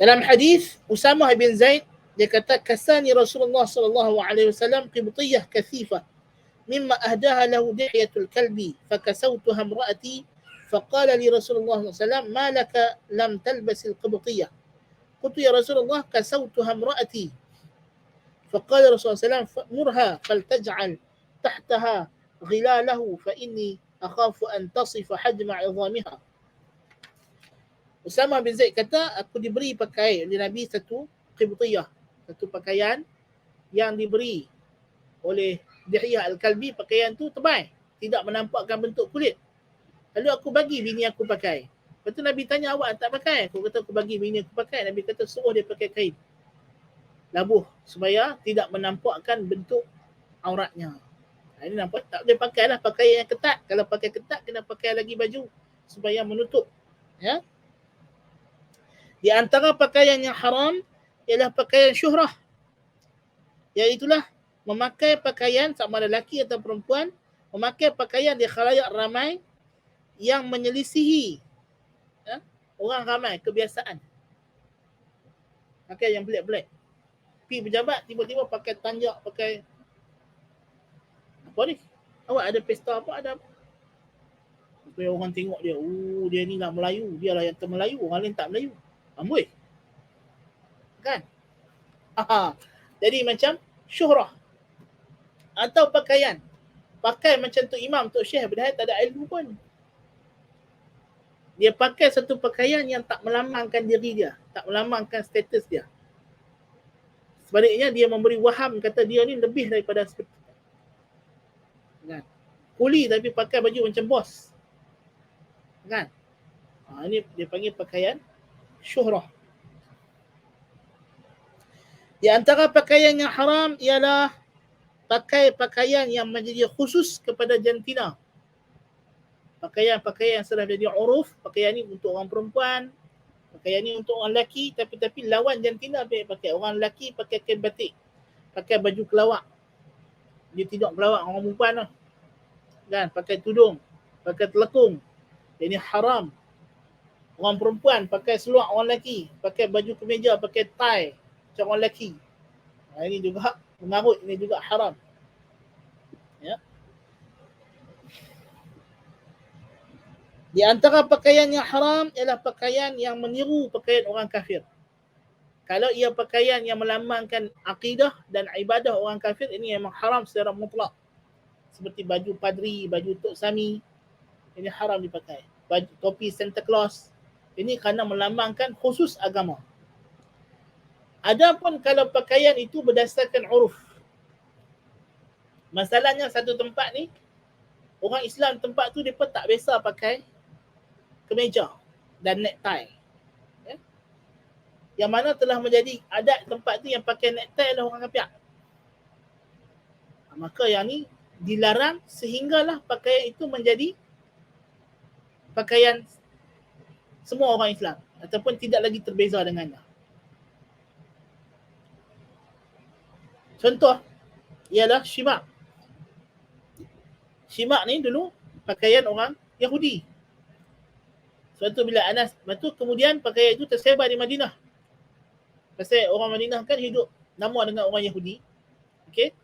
S1: Dalam hadis Usamah bin Zaid, dia kata kasani Rasulullah sallallahu alaihi wasallam qibtiyah kathifah mimma ahdaha lahu dihiyatul kalbi fakasawtuha imraati faqala li Rasulullah sallallahu alaihi wasallam ma laka lam talbas al-qibtiyah qultu ya Rasulullah kasawtuha imraati faqala Rasulullah sallallahu alaihi wasallam murha faltaj'al tahtaha ghilalahu fa inni akhafu an tasifa hajma 'idhamiha. Usamah bin Zaid kata, aku diberi pakai oleh Nabi satu qibtiyah, satu pakaian yang diberi oleh Dihiyah Al-Kalbi. Pakaian tu tebal, tidak menampakkan bentuk kulit. Lalu aku bagi bini aku pakai. Lepas tu Nabi tanya, awak tak pakai? Aku kata, aku bagi bini aku pakai. Nabi kata, suruh dia pakai kain labuh supaya tidak menampakkan bentuk auratnya. Ini nampak, tak boleh pakailah pakaian yang ketat. Kalau pakai ketat, kena pakai lagi baju supaya menutup. Ya. Di antara pakaian yang haram ialah pakaian syuhrah. Iaitulah memakai pakaian, sama lelaki atau perempuan, memakai pakaian di khalayak ramai yang menyelisihi orang ramai kebiasaan. Pakai yang pelik-pelik. Pergi pejabat, tiba-tiba pakai tanjak, pakai apa ni? Awak ada pesta apa? Ada apa? Supaya orang tengok dia, dia ni nak Melayu, dia lah yang ter-Melayu, orang lain tak Melayu. Amboi. Kan? Jadi macam syuhrah. Atau pakaian. Pakai macam tu imam, tu syekh, padahal tak ada ilmu pun. Dia pakai satu pakaian yang tak melambangkan diri dia, tak melambangkan status dia. Sebaliknya dia memberi waham, kata dia ni lebih daripada seperti kan? Kuli tapi pakai baju macam bos. Kan? Ini dia panggil pakaian syuhrah. Di antara pakaian yang haram ialah pakai pakaian yang menjadi khusus kepada jantina. Pakaian-pakaian yang sudah jadi uruf, pakaian ni untuk orang perempuan, pakaian ni untuk orang lelaki, tapi lawan jantina pakai. Orang lelaki pakai kain batik, pakai baju kelawak. Dia tidak kelawak orang perempuan lah. Kan? Pakai tudung, pakai telekung. Ini haram. Orang perempuan pakai seluar orang lelaki, pakai baju kemeja, pakai tie macam orang lelaki. Ini juga mengarut, ini juga haram. Ya. Di antara pakaian yang haram ialah pakaian yang meniru pakaian orang kafir. Kalau ia pakaian yang melambangkan akidah dan ibadah orang kafir, ini memang haram secara mutlak. Seperti baju padri, baju Tok Sami, ini haram dipakai. Baju topi Santa Claus, ini kerana melambangkan khusus agama. Adapun kalau pakaian itu berdasarkan uruf. Masalahnya satu tempat ni, orang Islam tempat tu mereka tak biasa pakai kemeja dan necktie. Ya? Yang mana telah menjadi adat tempat tu yang pakai necktie adalah orang kafir. Maka yang ni dilarang sehinggalah pakaian itu menjadi pakaian semua orang Islam ataupun tidak lagi terbeza dengannya. Contoh ialah syimak. Syimak ni dulu pakaian orang Yahudi. Suatu bila Anas, lepas kemudian pakaian itu tersebar di Madinah. Pasal orang Madinah kan hidup nama dengan orang Yahudi. Okey.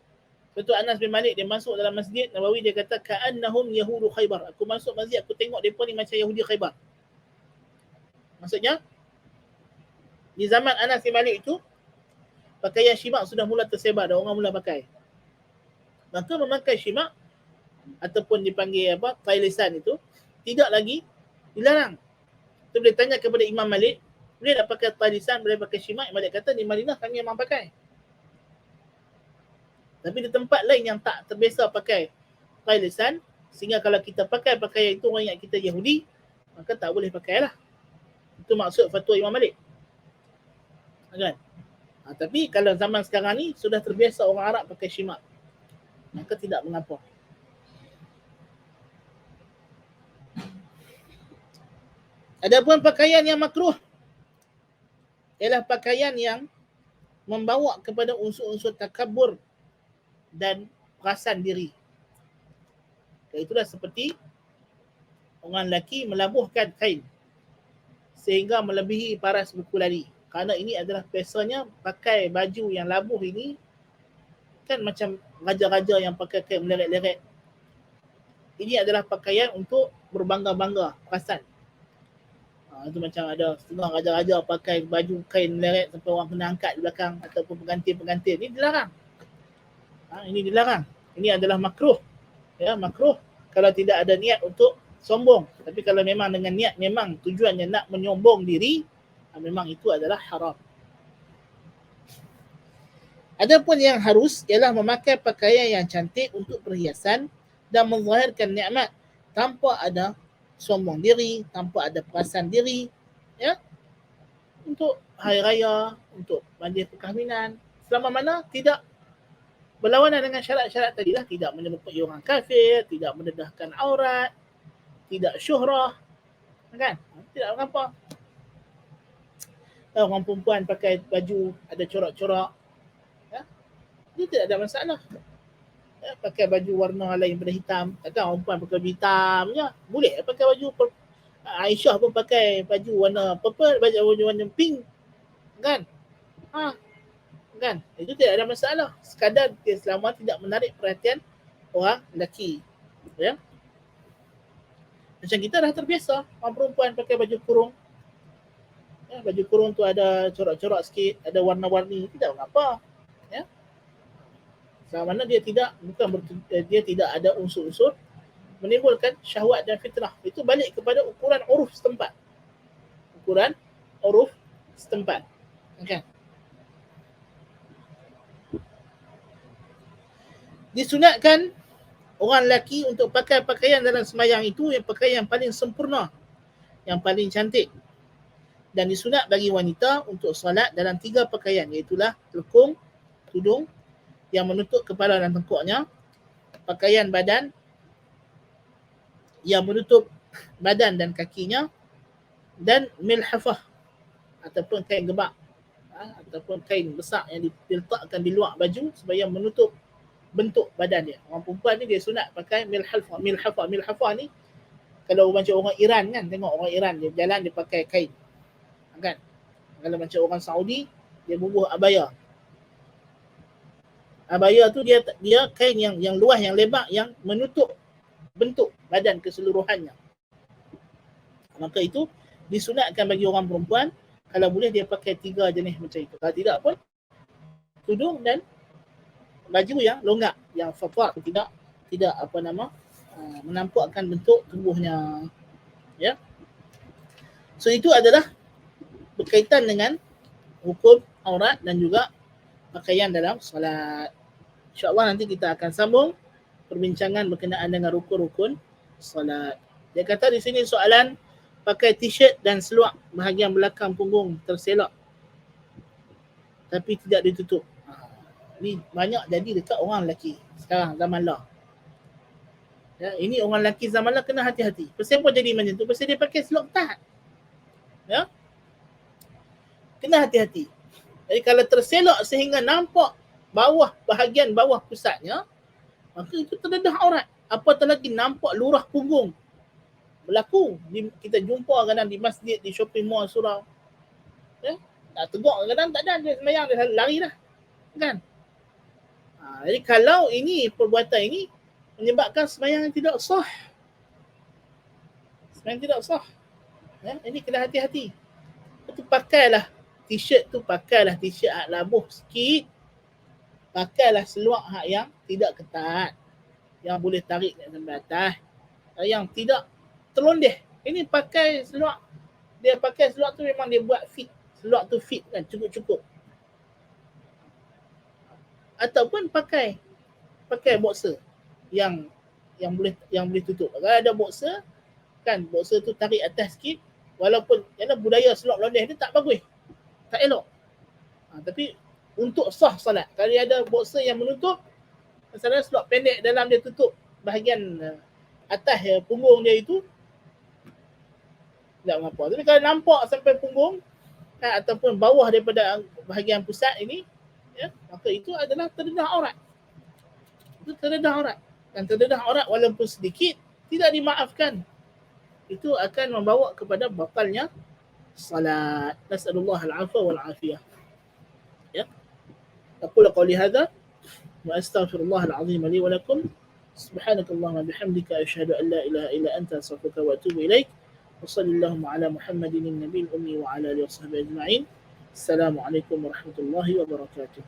S1: Suatu Anas bin Malik dia masuk dalam masjid Nabawi, dia kata ka'annahum yahudu Khaybar. Aku masuk masjid, aku tengok depa ni macam Yahudi Khaybar. Maksudnya di zaman Anas bin Malik itu pakaian syimak sudah mula tersebar dan orang mula pakai. Maka memakai syimak ataupun dipanggil apa, tai lisan itu tidak lagi dilarang. Tu boleh tanya kepada Imam Malik, boleh tak pakai tai lisan, boleh pakai syimak? Malik kata di Madinah kami memang pakai. Tapi di tempat lain yang tak terbiasa pakai tai lisan, sehingga kalau kita pakai pakaian itu orang ingat kita Yahudi, maka tak boleh pakailah. Itu maksud fatwa Imam Malik. Kan? Tapi kalau zaman sekarang ni sudah terbiasa orang Arab pakai syimak, maka tidak mengapa. Adapun pakaian yang makruh ialah pakaian yang membawa kepada unsur-unsur takabur dan perasan diri. Itulah seperti orang lelaki melabuhkan kain sehingga melebihi paras buku lari. Kerana ini adalah biasanya pakai baju yang labuh ini kan macam raja-raja yang pakai kain meleret-leret. Ini adalah pakaian untuk berbangga-bangga perasan. Itu macam ada setengah raja-raja pakai baju kain meleret sampai orang kena angkat di belakang ataupun pengantin-pengantin. Ini dilarang. Ini dilarang. Ini adalah makruh. Ya, makruh kalau tidak ada niat untuk sombong. Tapi kalau memang dengan niat memang tujuannya nak menyombong diri, memang itu adalah haram. Adapun yang harus ialah memakai pakaian yang cantik untuk perhiasan dan menzahirkan nikmat tanpa ada sombong diri, tanpa ada perasan diri, ya, untuk hari raya, untuk majlis perkahwinan, selama mana tidak berlawanan dengan syarat-syarat tadilah, tidak menyerupai orang kafir, tidak mendedahkan aurat, tidak syuhrah, kan? Tidak mengapa. Orang perempuan pakai baju ada corak-corak, ya, itu tidak ada masalah. Ya, pakai baju warna lain daripada hitam, takkan orang perempuan pakai baju hitam je. Boleh pakai baju Aisyah pun pakai baju warna purple, baju warna pink, kan? Kan? Itu tidak ada masalah. Sekadar selama tidak menarik perhatian orang lelaki. Ya? Macam kita dah terbiasa orang perempuan pakai baju kurung. Ya, baju kurung tu ada corak-corak sikit, ada warna-warni, tidak mengapa. Ya. Selama mana dia tidak ada unsur-unsur menimbulkan syahwat dan fitnah. Itu balik kepada ukuran uruf setempat. Ukuran uruf setempat. Okay. Disunatkan orang lelaki untuk pakai pakaian dalam sembahyang itu yang pakaian yang paling sempurna, yang paling cantik. Dan disunat bagi wanita untuk salat dalam 3 pakaian, iaitulah telekung, tudung yang menutup kepala dan tengkuknya, pakaian badan yang menutup badan dan kakinya, dan milhafah ataupun kain gebak, ataupun kain besar yang diletakkan di luar baju supaya menutup bentuk badan dia. Orang perempuan ni dia sunat pakai milhafah. Milhafah ni kalau macam orang Iran kan, tengok orang Iran dia berjalan dia pakai kain. Kan? Kalau macam orang Saudi dia bubuh abaya. Abaya tu dia kain yang luas, yang lebar, yang menutup bentuk badan keseluruhannya. Maka itu disunatkan bagi orang perempuan kalau boleh dia pakai 3 jenis macam itu. Kalau tidak pun tudung dan baju yang longgar, yang fatar, tidak menampakkan bentuk tubuhnya. Ya. So itu adalah berkaitan dengan hukum aurat dan juga pakaian dalam solat. InsyaAllah nanti kita akan sambung perbincangan berkenaan dengan rukun-rukun solat. Dia kata di sini soalan pakai t-shirt dan seluar bahagian belakang punggung terselak tapi tidak ditutup. Ni banyak jadi dekat orang lelaki sekarang zaman lah. Ya, ini orang lelaki zaman lah kena hati-hati. Pasal apa jadi macam tu? Pasal dia pakai seluar ketat. Ya. Kena hati-hati. Jadi kalau terselak sehingga nampak bawah, bahagian bawah pusatnya, maka itu terdedah aurat. Apatah lagi nampak lurah punggung. Berlaku. Kita jumpa kadang di masjid, di shopping mall surau. Ya? Nak tegur kadang tak ada, dia semayang, dia lari dah. Kan? Jadi kalau ini, perbuatan ini menyebabkan semayang yang tidak sah. Semayang tidak sah. Ya? Ini kena hati-hati. Itu pakailah t-shirt tu, pakailah t-shirt hak labuh sikit. Pakailah seluar hak yang tidak ketat, yang boleh tarik sampai atas, yang tidak terlondeh. Ini pakai seluar, dia pakai seluar tu memang dia buat fit, seluar tu fit kan, cukup-cukup. Ataupun pakai boxer yang boleh tutup. Kalau ada boxer kan, boxer tu tarik atas sikit, walaupun budaya seluar londeh dia tak bagus, tak elok. Tapi untuk sah salat, kalau ada boxer yang menutup, misalnya seluar pendek dalam dia tutup bahagian atas punggung dia itu, tak mengapa. Tapi kalau nampak sampai punggung ataupun bawah daripada bahagian pusat ini, ya, maka itu adalah terdedah aurat. Itu terdedah aurat. Dan terdedah aurat walaupun sedikit tidak dimaafkan. Itu akan membawa kepada batalnya salat. Nas'alullah al-'afwa wal 'afiyah. Ya. أقول قولي هذا وأستغفر الله العظيم لي ولكم. سبحانك اللهم وبحمدك أشهد أن لا إله إلا أنت أستغفرك وأتوب إليك. وصلى اللهم على محمد النبي الأمي وعلى آله وصحبه أجمعين. السلام عليكم ورحمة الله وبركاته.